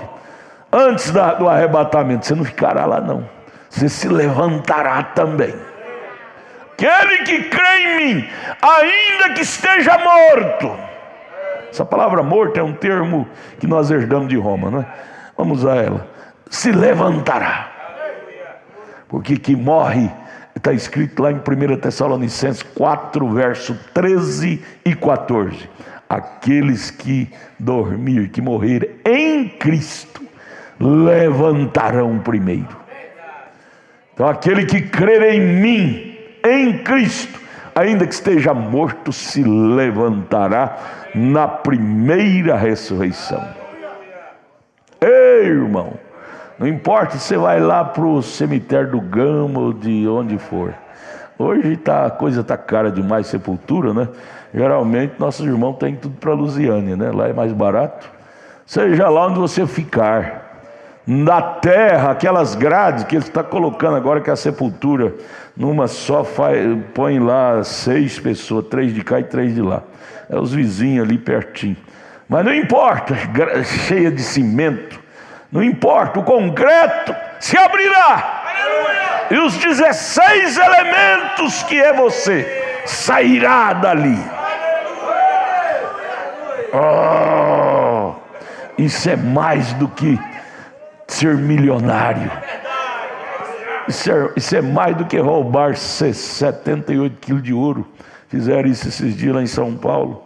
antes do arrebatamento, você não ficará lá não, você se levantará também. Aquele que crê em mim, ainda que esteja morto. Essa palavra morto é um termo que nós herdamos de Roma, não é? Vamos usar ela. Se levantará. Porque que morre, está escrito lá em 1 Tessalonicenses 4, verso 13 e 14. Aqueles que dormir, que morrer em Cristo, levantarão primeiro. Então aquele que crer em mim, em Cristo, ainda que esteja morto, se levantará na primeira ressurreição. Ei, irmão, não importa se você vai lá para o cemitério do Gama ou de onde for. Hoje a coisa está cara demais, sepultura, né? Geralmente nossos irmãos têm tudo para Lusiânia, né? Lá é mais barato. Seja lá onde você ficar, na terra, aquelas grades que ele está colocando agora, que a sepultura numa só põe lá 6 pessoas, 3 de cá e 3 de lá. É os vizinhos ali pertinho. Mas não importa, cheia de cimento, não importa, o concreto se abrirá. E os 16 elementos que é você sairá dali. Oh, isso é mais do que ser milionário. Isso é mais do que roubar 78 quilos de ouro. Fizeram isso esses dias lá em São Paulo.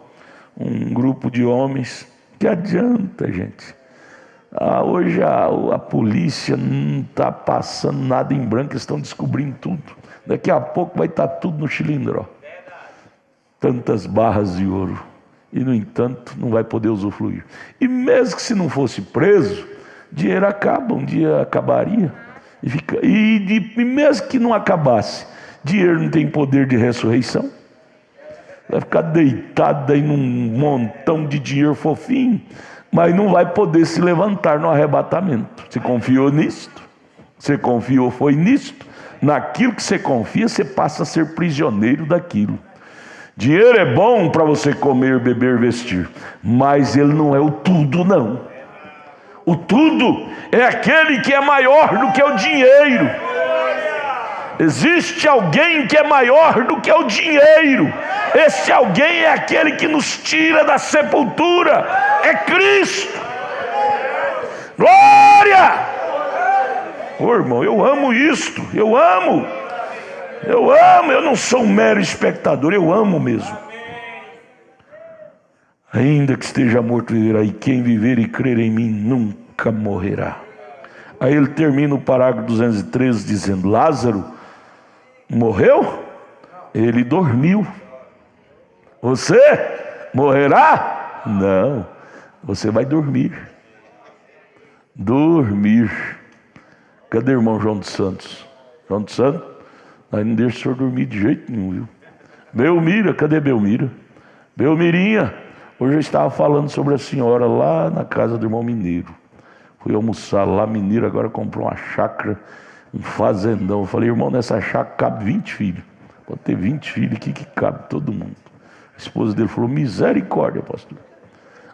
Um grupo de homens. Que adianta, gente? Hoje a polícia não está passando nada em branco. Eles estão descobrindo tudo. Daqui a pouco vai estar tudo no cilindro. tantas barras de ouro, e no entanto não vai poder usufruir. E mesmo que se não fosse preso, dinheiro acaba, um dia acabaria. E mesmo que não acabasse, dinheiro não tem poder de ressurreição. Vai ficar deitado aí num montão de dinheiro fofinho, mas não vai poder se levantar no arrebatamento. Você confiou nisto? Você confiou foi nisto? Naquilo que você confia, você passa a ser prisioneiro daquilo. Dinheiro é bom para você comer, beber, vestir, mas ele não é o tudo, não. O tudo é aquele que é maior do que o dinheiro. Existe alguém que é maior do que o dinheiro. Esse alguém é aquele que nos tira da sepultura. É Cristo. Glória! Ô irmão, eu amo isto. Eu amo, eu não sou um mero espectador, eu amo mesmo. Ainda que esteja morto, viverá, e quem viver e crer em mim nunca morrerá. Aí ele termina o parágrafo 213 dizendo: Lázaro morreu? Ele dormiu. Você morrerá? Não, você vai dormir. Dormir. Cadê o irmão João dos Santos? João dos Santos? Aí não deixa o senhor dormir de jeito nenhum, viu? Belmira, cadê Belmira? Belmirinha, hoje eu estava falando sobre a senhora lá na casa do irmão Mineiro. Fui almoçar lá, Mineiro agora comprou uma chácara, um fazendão. Eu falei: irmão, nessa chácara cabe 20 filhos. Pode ter 20 filhos aqui que cabe todo mundo. A esposa dele falou: misericórdia, pastor.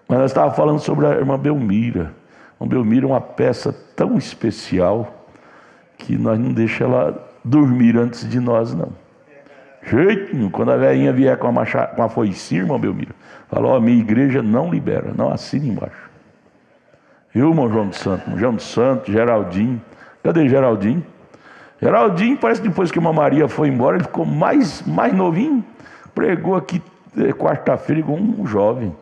Mas nós estávamos falando sobre a irmã Belmira. A irmã Belmira é uma peça tão especial que nós não deixamos ela dormir antes de nós, não. Jeito nenhum. Quando a velhinha vier com a foicinha, irmão Belmira, falou: ó, minha igreja não libera, não assina embaixo. Viu, irmão João dos Santos? João dos Santos, Geraldinho. Cadê Geraldinho? Geraldinho, parece que depois que a irmã Maria foi embora, ele ficou mais novinho. Pregou aqui quarta-feira com um jovem.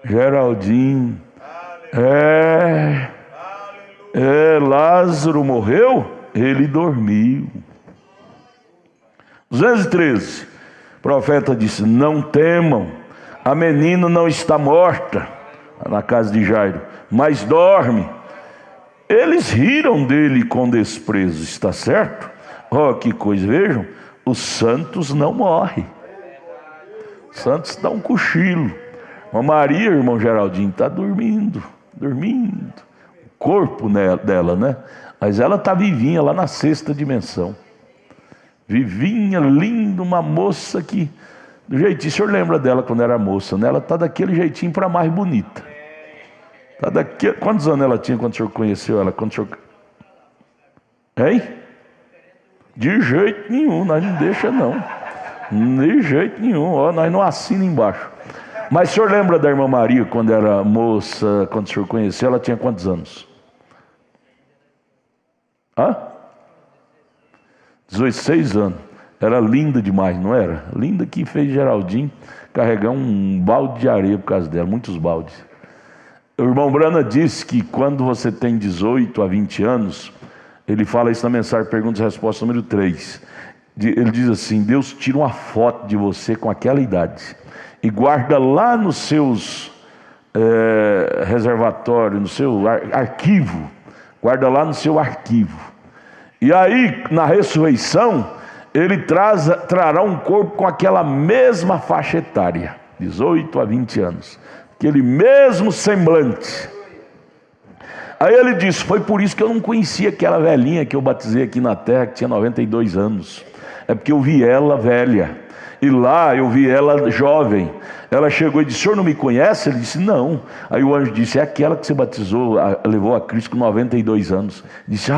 Geraldinho. Lázaro morreu? Ele dormiu. 213. O profeta disse: não temam, a menina não está morta, na casa de Jairo, mas dorme. Eles riram dele com desprezo, está certo? Oh, que coisa, vejam, os santos não morrem. Os santos dão um cochilo. A Maria, irmão Geraldinho, está dormindo. O corpo dela, né? Mas ela está vivinha lá na sexta dimensão. Vivinha, linda, uma moça que, do jeitinho, o senhor lembra dela quando era moça, né? Ela está daquele jeitinho para mais bonita. Quantos anos ela tinha quando o senhor conheceu ela? Hein? De jeito nenhum, nós não deixa não. De jeito nenhum, ó, nós não assina embaixo. Mas o senhor lembra da irmã Maria quando era moça, quando o senhor conheceu, ela tinha quantos anos? 16 anos. Era linda demais, não era? Linda que fez Geraldinho carregar um balde de areia por causa dela, muitos baldes. O irmão Brana disse que quando você tem 18 a 20 anos, ele fala isso na mensagem Perguntas e Respostas número 3. Ele diz assim: Deus tira uma foto de você com aquela idade e guarda lá nos seus reservatórios, no seu arquivo. Guarda lá no seu arquivo. E aí, na ressurreição, ele trará um corpo com aquela mesma faixa etária, 18 a 20 anos. Aquele mesmo semblante. Aí ele disse: foi por isso que eu não conhecia aquela velhinha que eu batizei aqui na terra, que tinha 92 anos. É porque eu vi ela velha. E lá eu vi ela jovem. Ela chegou e disse: o senhor não me conhece? Ele disse: não. Aí o anjo disse: é aquela que você batizou, levou a Cristo com 92 anos. Disse: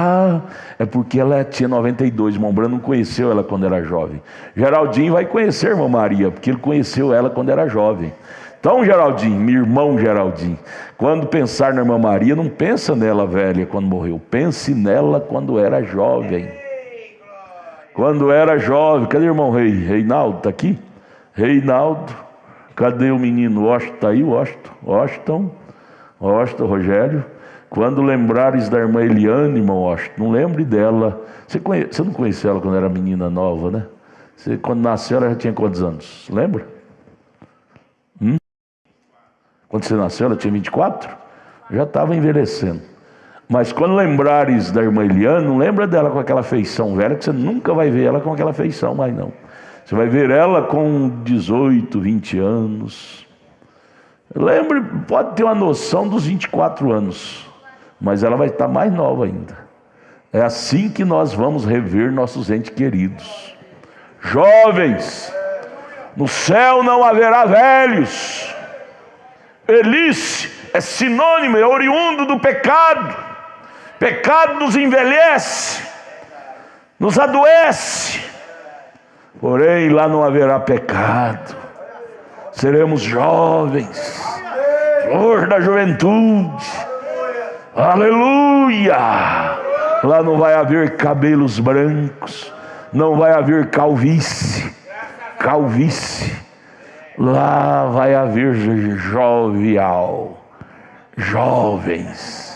é porque ela tinha 92. Irmão Brano não conheceu ela quando era jovem. Geraldinho vai conhecer a irmã Maria, porque ele conheceu ela quando era jovem. Então, Geraldinho, meu irmão Geraldinho, quando pensar na irmã Maria, não pensa nela velha quando morreu. Pense nela quando era jovem. Quando era jovem. Cadê o irmão Reinaldo? Está aqui? Reinaldo. Cadê o menino? Washington está aí? Washington, Rogério. Quando lembrares da irmã Eliane, irmão Washington, não lembre dela. Você não conheceu ela quando era menina nova, né? Você, quando nasceu, ela já tinha quantos anos? Lembra? Quando você nasceu, ela tinha 24? Já estava envelhecendo. Mas quando lembrares da irmã Eliane, não lembra dela com aquela feição velha, que você nunca vai ver ela com aquela feição mais não. Você vai ver ela com 18, 20 anos. Lembre, pode ter uma noção dos 24 anos, mas ela vai estar mais nova ainda. É assim que nós vamos rever nossos entes queridos. Jovens, no céu não haverá velhos. Velhice é sinônimo, é oriundo do pecado. Pecado nos envelhece, nos adoece. Porém, lá não haverá pecado. Seremos jovens, flor da juventude. Aleluia! Lá não vai haver cabelos brancos, não vai haver calvície. Lá vai haver jovial, jovens.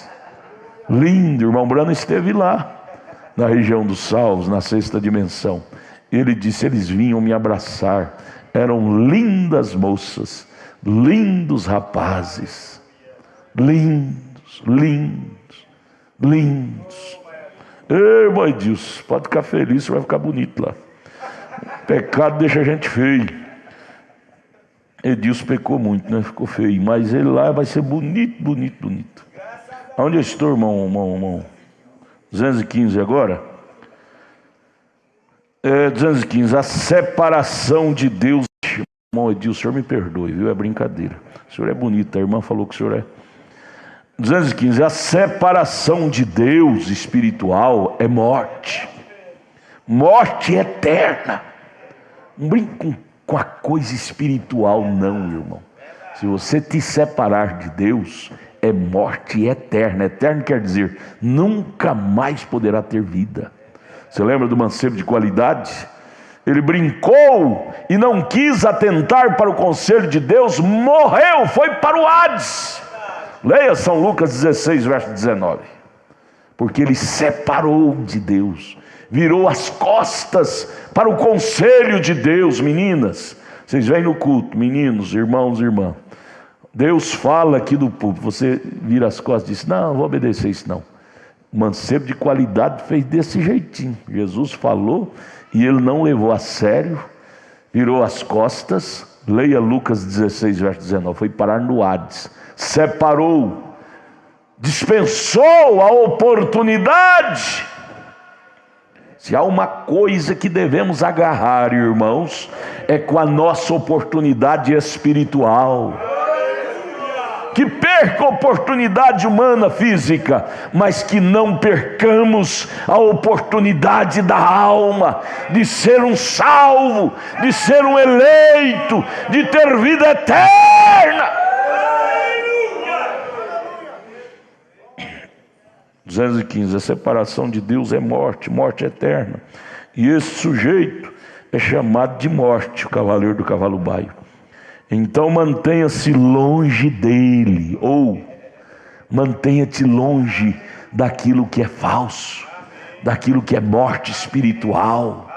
Lindo, irmão Brano esteve lá, na região dos salvos, na sexta dimensão. Ele disse, eles vinham me abraçar, eram lindas moças, lindos rapazes, lindos. Ei, mãe Deus, pode ficar feliz, você vai ficar bonito lá. Pecado deixa a gente feio. Edilson pecou muito, né? Ficou feio, mas ele lá vai ser bonito. Onde eu estou, irmão? 215 agora? 215, a separação de Deus. Irmão Edilson, o senhor me perdoe, viu? É brincadeira. O senhor é bonito, a irmã falou que o senhor é. 215, a separação de Deus espiritual é morte. Morte eterna. Não brinque com a coisa espiritual não, irmão. Se você te separar de Deus, é morte eterna. Eterno quer dizer, nunca mais poderá ter vida. Você lembra do mancebo de qualidade? Ele brincou e não quis atentar para o conselho de Deus, morreu, foi para o Hades. Leia São Lucas 16, verso 19. Porque ele separou de Deus, virou as costas para o conselho de Deus. Meninas, vocês vêm no culto, meninos, irmãos e irmãs, Deus fala aqui do púlpito, você vira as costas e diz, não vou obedecer isso não. O mancebo de qualidade fez desse jeitinho. Jesus falou e ele não levou a sério, virou as costas. Leia Lucas 16, verso 19, foi parar no Hades. Separou, dispensou a oportunidade. Se há uma coisa que devemos agarrar, irmãos, é com a nossa oportunidade espiritual. Que perca a oportunidade humana, física, mas que não percamos a oportunidade da alma, de ser um salvo, de ser um eleito, de ter vida eterna. 215, a separação de Deus é morte, morte eterna. E esse sujeito é chamado de morte, o cavaleiro do cavalo baio. Então mantenha-se longe dele, ou mantenha-te longe daquilo que é falso, daquilo que é morte espiritual.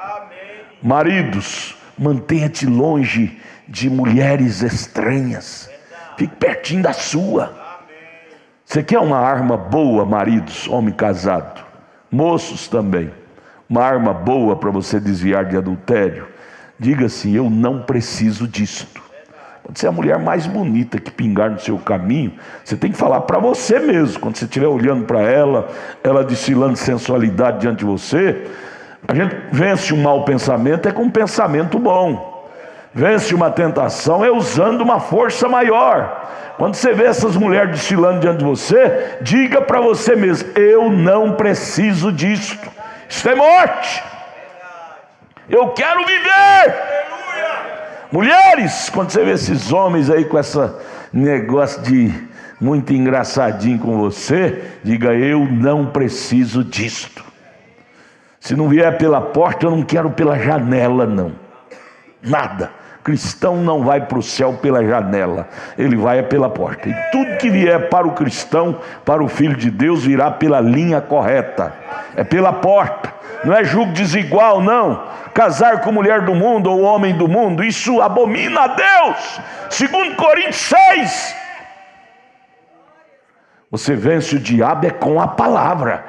Maridos, mantenha-te longe de mulheres estranhas, fique pertinho da sua. Você quer uma arma boa, maridos, homem casado, moços também, uma arma boa para você desviar de adultério? Diga assim, eu não preciso disto. Pode ser a mulher mais bonita que pingar no seu caminho, você tem que falar para você mesmo, quando você estiver olhando para ela, ela desfilando sensualidade diante de você. A gente vence um mau pensamento é com um pensamento bom, vence uma tentação é usando uma força maior. Quando você vê essas mulheres desfilando diante de você, diga para você mesmo, eu não preciso disto, isso é morte, eu quero viver. Mulheres, quando você vê esses homens aí com esse negócio de muito engraçadinho com você, diga, eu não preciso disto. Se não vier pela porta, eu não quero pela janela não, nada. Cristão não vai para o céu pela janela, ele vai pela porta. E tudo que vier para o cristão, para o filho de Deus, virá pela linha correta, é pela porta. Não é julgo desigual, não. Casar com mulher do mundo ou homem do mundo, isso abomina a Deus. 2 Coríntios 6. Você vence o diabo é com a palavra.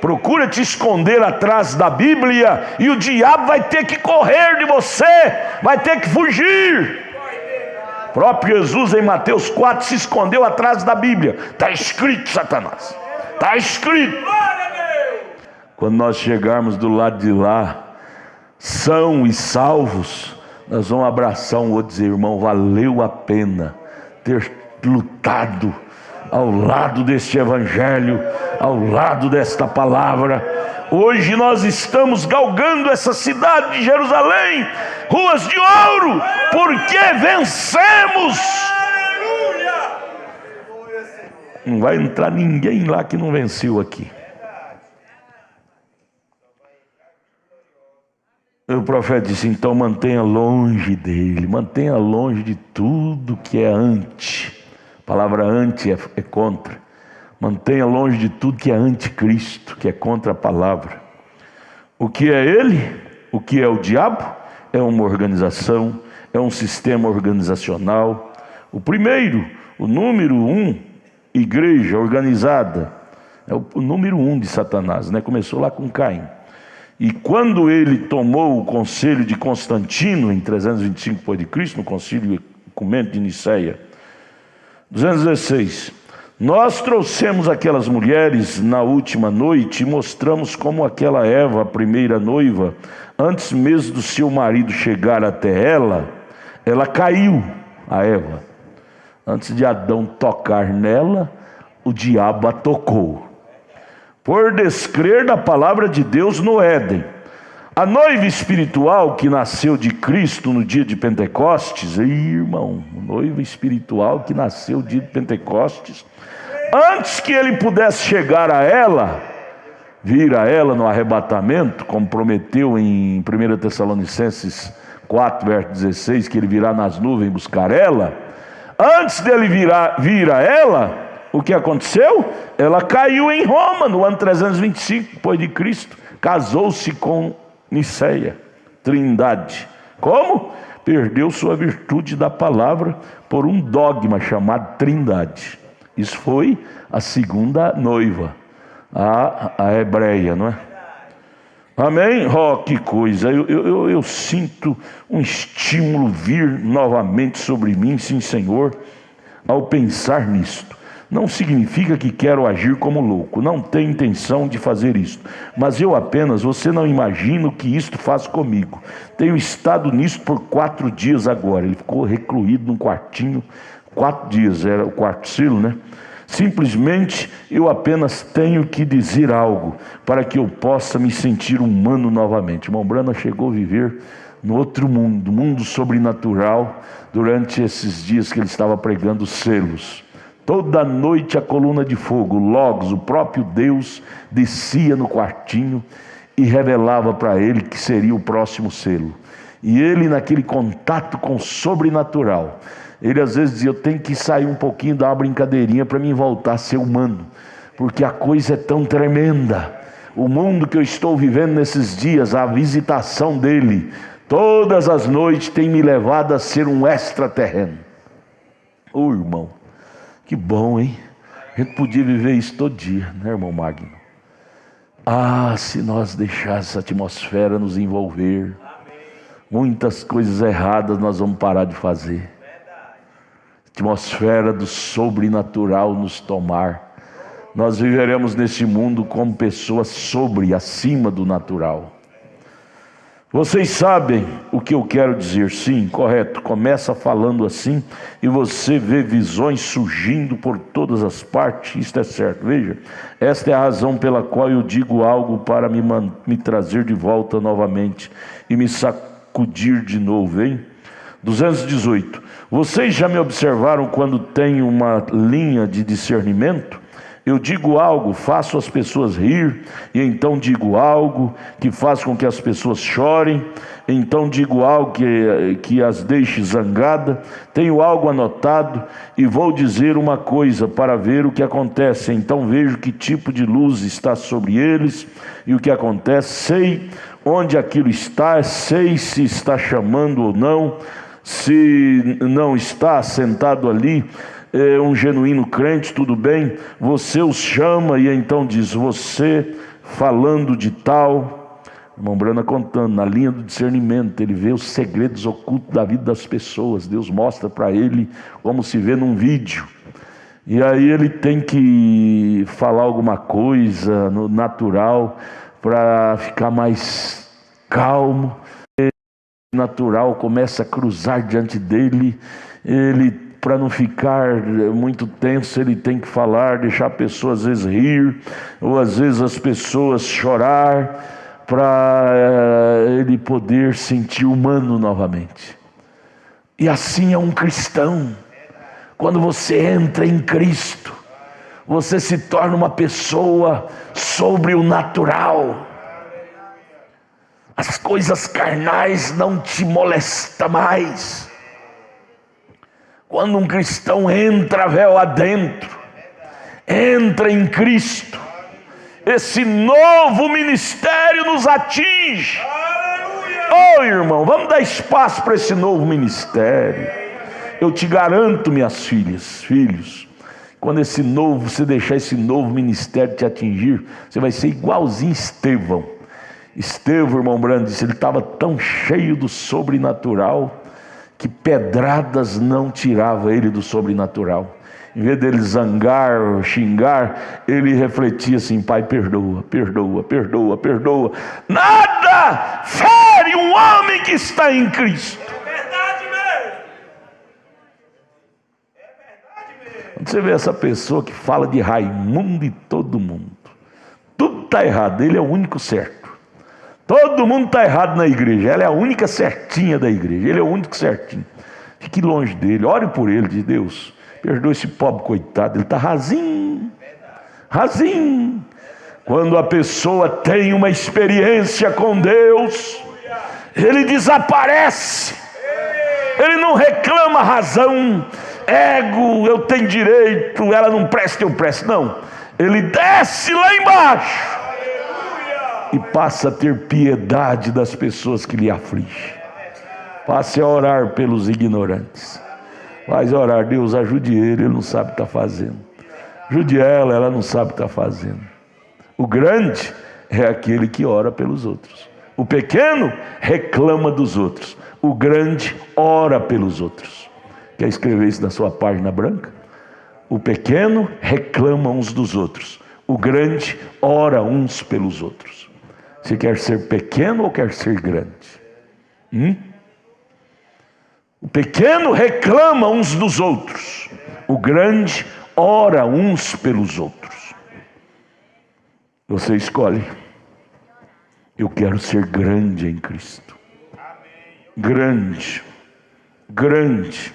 Procura te esconder atrás da Bíblia e o diabo vai ter que correr de você, vai ter que fugir. O próprio Jesus em Mateus 4 se escondeu atrás da Bíblia. Está escrito, Satanás, está escrito. Quando nós chegarmos do lado de lá, são e salvos, nós vamos abraçar um outro e dizer: irmão, valeu a pena ter lutado ao lado deste evangelho, ao lado desta palavra. Hoje nós estamos galgando essa cidade de Jerusalém, ruas de ouro, porque vencemos. Não vai entrar ninguém lá que não venceu aqui. O profeta disse: então mantenha longe dele, mantenha longe de tudo que é anti. A palavra anti é contra. Mantenha longe de tudo que é anticristo, que é contra a palavra. O que é ele? O que é o diabo? É uma organização, é um sistema organizacional. O primeiro, o número 1, igreja organizada, é o número 1 de Satanás, né? Começou lá com Caim. E quando ele tomou o conselho de Constantino, em 325 d.C., no concílio ecumênico de Niceia, 216, nós trouxemos aquelas mulheres na última noite e mostramos como aquela Eva, a primeira noiva, antes mesmo do seu marido chegar até ela caiu, a Eva. Antes de Adão tocar nela, o diabo a tocou. Por descrer da palavra de Deus no Éden. A noiva espiritual que nasceu de Cristo no dia de Pentecostes, irmão, noiva espiritual que nasceu no dia de Pentecostes, antes que ele pudesse chegar a ela, vir a ela no arrebatamento, como prometeu em 1 Tessalonicenses 4, verso 16, que ele virá nas nuvens buscar ela, antes dele vir a ela, o que aconteceu? Ela caiu em Roma no ano 325 depois de Cristo, casou-se com Niceia, Trindade. Como? Perdeu sua virtude da palavra por um dogma chamado Trindade. Isso foi a segunda noiva, a hebreia, não é? Amém? Oh, que coisa, eu sinto um estímulo vir novamente sobre mim, sim Senhor, ao pensar nisto. Não significa que quero agir como louco, não tenho intenção de fazer isto, mas eu apenas, você não imagina o que isto faz comigo. Tenho estado nisto por 4 dias agora. Ele ficou recluído num quartinho, 4 dias, era o quarto silo, né? Simplesmente eu apenas tenho que dizer algo para que eu possa me sentir humano novamente. O irmão Branham chegou a viver no outro mundo, mundo sobrenatural, durante esses dias que ele estava pregando os selos. Toda noite a coluna de fogo, Logos, o próprio Deus, descia no quartinho e revelava para ele que seria o próximo selo. E ele, naquele contato com o sobrenatural, ele às vezes dizia: eu tenho que sair um pouquinho, dar uma brincadeirinha para mim voltar a ser humano, porque a coisa é tão tremenda. O mundo que eu estou vivendo nesses dias, a visitação dele, todas as noites tem me levado a ser um extraterreno. Ô irmão, que bom, hein? A gente podia viver isso todo dia, né, irmão Magno? Ah, se nós deixássemos essa atmosfera nos envolver, muitas coisas erradas nós vamos parar de fazer. A atmosfera do sobrenatural nos tomar. Nós viveremos nesse mundo como pessoas sobre, acima do natural. Vocês sabem o que eu quero dizer? Sim, correto. Começa falando assim e você vê visões surgindo por todas as partes. Isto é certo. Veja, esta é a razão pela qual eu digo algo para me trazer de volta novamente e me sacudir de novo, hein? 218. Vocês já me observaram quando tenho uma linha de discernimento? Eu digo algo, faço as pessoas rir, e então digo algo que faz com que as pessoas chorem, então digo algo que as deixe zangada. Tenho algo anotado e vou dizer uma coisa para ver o que acontece. Então vejo que tipo de luz está sobre eles e o que acontece. Sei onde aquilo está, sei se está chamando ou não. Se não está sentado ali, é um genuíno crente, tudo bem, você os chama e então diz: você falando de tal. Irmão Brana contando, na linha do discernimento, ele vê os segredos ocultos da vida das pessoas. Deus mostra para ele como se vê num vídeo, e aí ele tem que falar alguma coisa no natural para ficar mais calmo. Natural começa a cruzar diante dele, ele, para não ficar muito tenso, ele tem que falar, deixar a pessoa às vezes rir, ou às vezes as pessoas chorar, para ele poder sentir humano novamente. E assim é um cristão. Quando você entra em Cristo, você se torna uma pessoa sobre o natural. As coisas carnais não te molestam mais. Quando um cristão entra véu adentro, entra em Cristo, esse novo ministério nos atinge. Oh, irmão, vamos dar espaço para esse novo ministério. Eu te garanto, minhas filhas, filhos, quando você deixar esse novo ministério te atingir, você vai ser igualzinho Estevão. Estevão, irmão Brando, disse, ele estava tão cheio do sobrenatural que pedradas não tiravam ele do sobrenatural. Em vez dele zangar, xingar, ele refletia assim: Pai, perdoa, perdoa, perdoa, perdoa. Nada fere um homem que está em Cristo. É verdade mesmo. É verdade mesmo. Quando você vê essa pessoa que fala de Raimundo e todo mundo, tudo está errado, ele é o único certo. Todo mundo está errado na igreja, ela é a única certinha da igreja, ele é o único certinho. Fique longe dele, ore por ele, de Deus, perdoa esse pobre coitado, ele está rasinho, rasinho. Quando a pessoa tem uma experiência com Deus, ele desaparece, ele não reclama razão, ego, eu tenho direito, ela não presta, eu presto, não. Ele desce lá embaixo e passa a ter piedade das pessoas que lhe afligem. Passe a orar pelos ignorantes. Vai orar: Deus, ajude ele não sabe o que está fazendo. Ajude ela não sabe o que está fazendo. O grande é aquele que ora pelos outros. O pequeno reclama dos outros. O grande ora pelos outros. Quer escrever isso na sua página branca? O pequeno reclama uns dos outros. O grande ora uns pelos outros. Você quer ser pequeno ou quer ser grande? O pequeno reclama uns dos outros. O grande ora uns pelos outros. Você escolhe. Eu quero ser grande em Cristo. Grande. Grande.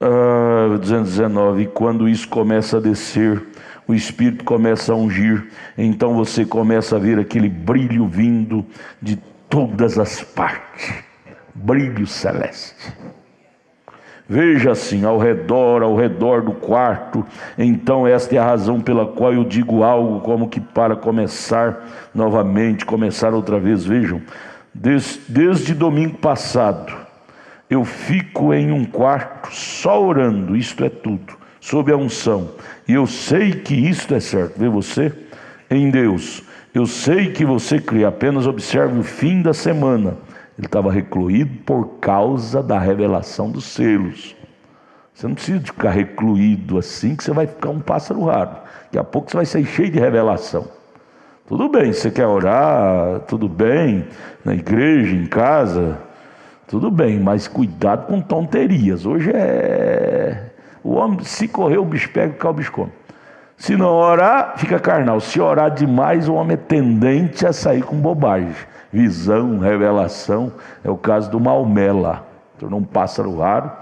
219. E quando isso começa a descer, o Espírito começa a ungir, então você começa a ver aquele brilho vindo de todas as partes, brilho celeste. Veja assim, ao redor do quarto. Então esta é a razão pela qual eu digo algo como que para começar novamente, começar outra vez. Vejam, desde domingo passado, eu fico em um quarto só orando, isto é tudo, sob a unção. E eu sei que isto é certo. Vê você? Em Deus. Eu sei que você crê. Apenas observe o fim da semana. Ele estava recluído por causa da revelação dos selos. Você não precisa de ficar recluído assim, que você vai ficar um pássaro raro. Daqui a pouco você vai ser cheio de revelação. Tudo bem, você quer orar, tudo bem, na igreja, em casa, tudo bem, mas cuidado com tonterias. Hoje o homem, se correr o bicho pega, o bicho come. Se não orar, fica carnal. Se orar demais, o homem é tendente a sair com bobagem. Visão, revelação, é o caso do Maomé lá. Tornou um pássaro raro.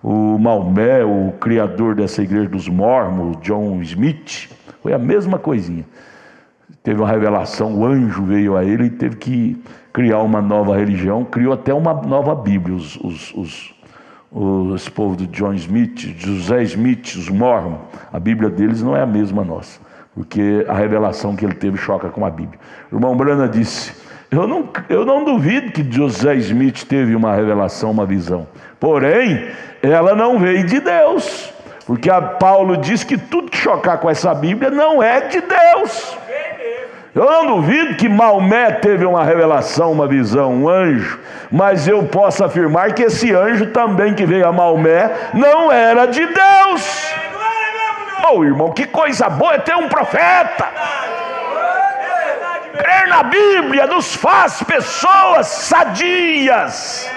o Maomé, o criador dessa igreja dos Mormons, John Smith, foi a mesma coisinha. Teve uma revelação, o anjo veio a ele e teve que criar uma nova religião, criou até uma nova Bíblia. Esse povo do John Smith, José Smith, os Mormons, a Bíblia deles não é a mesma nossa, porque a revelação que ele teve choca com a Bíblia. O irmão Brana disse: eu não duvido que José Smith teve uma revelação, uma visão, porém ela não veio de Deus, porque Paulo diz que tudo que chocar com essa Bíblia não é de Deus. Eu não duvido que Maomé teve uma revelação, uma visão, um anjo, mas eu posso afirmar que esse anjo também que veio a Maomé não era de Deus. Oh, irmão, que coisa boa é ter um profeta. Crer na Bíblia nos faz pessoas sadias.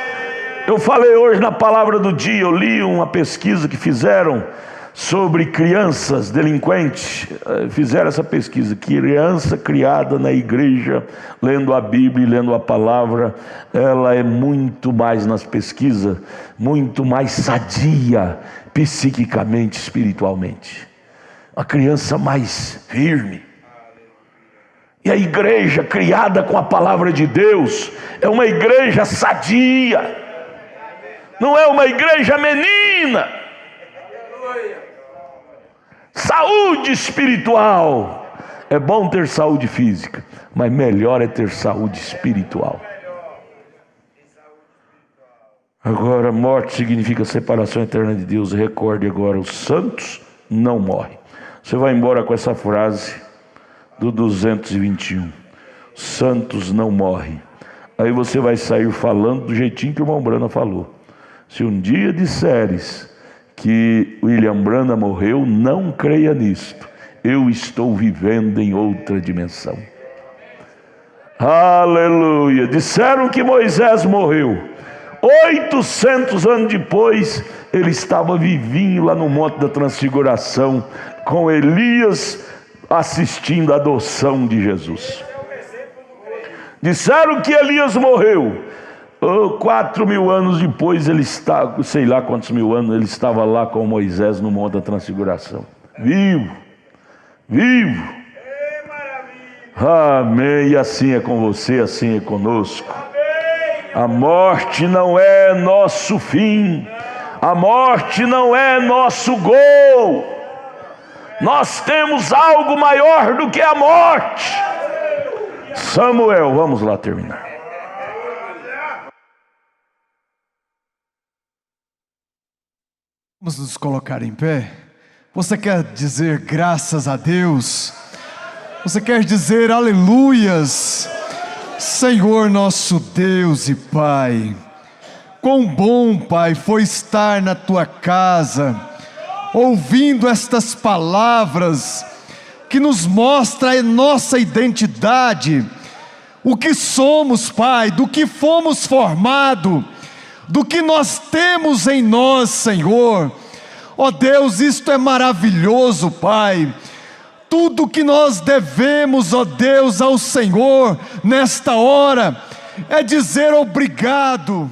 Eu falei hoje na palavra do dia, eu li uma pesquisa que fizeram sobre crianças delinquentes. Fizeram essa pesquisa: criança criada na igreja, lendo a Bíblia e lendo a palavra, ela é muito mais, nas pesquisas, muito mais sadia psiquicamente, espiritualmente. A criança mais firme. E a igreja criada com a palavra de Deus é uma igreja sadia, não é uma igreja menina. Saúde espiritual. É bom ter saúde física, mas melhor é ter saúde espiritual. Agora, morte significa separação eterna de Deus. Recorde agora: os santos não morrem. Você vai embora com essa frase do 221: santos não morrem. Aí você vai sair falando do jeitinho que o irmão Brana falou. Se um dia disseres que William Branham morreu, não creia nisto. Eu estou vivendo em outra dimensão. Aleluia. Disseram que Moisés morreu. 800 anos depois, ele estava vivinho lá no Monte da Transfiguração, com Elias, assistindo a adoção de Jesus. Disseram que Elias morreu. 4.000 anos depois, ele está, sei lá quantos mil anos, ele estava lá com Moisés no Monte da Transfiguração, vivo. Amém. E assim é com você, assim é conosco. A morte não é nosso fim, a morte não é nosso gol. Nós temos algo maior do que a morte. Samuel, vamos lá terminar. Vamos nos colocar em pé. Você quer dizer graças a Deus? Você quer dizer aleluias? Senhor nosso Deus e Pai, quão bom, Pai, foi estar na Tua casa, ouvindo estas palavras que nos mostra a nossa identidade, o que somos, Pai, do que fomos formados, do que nós temos em nós, Senhor. Ó Deus, isto é maravilhoso, Pai. Tudo que nós devemos, ó Deus, ao Senhor nesta hora é dizer obrigado.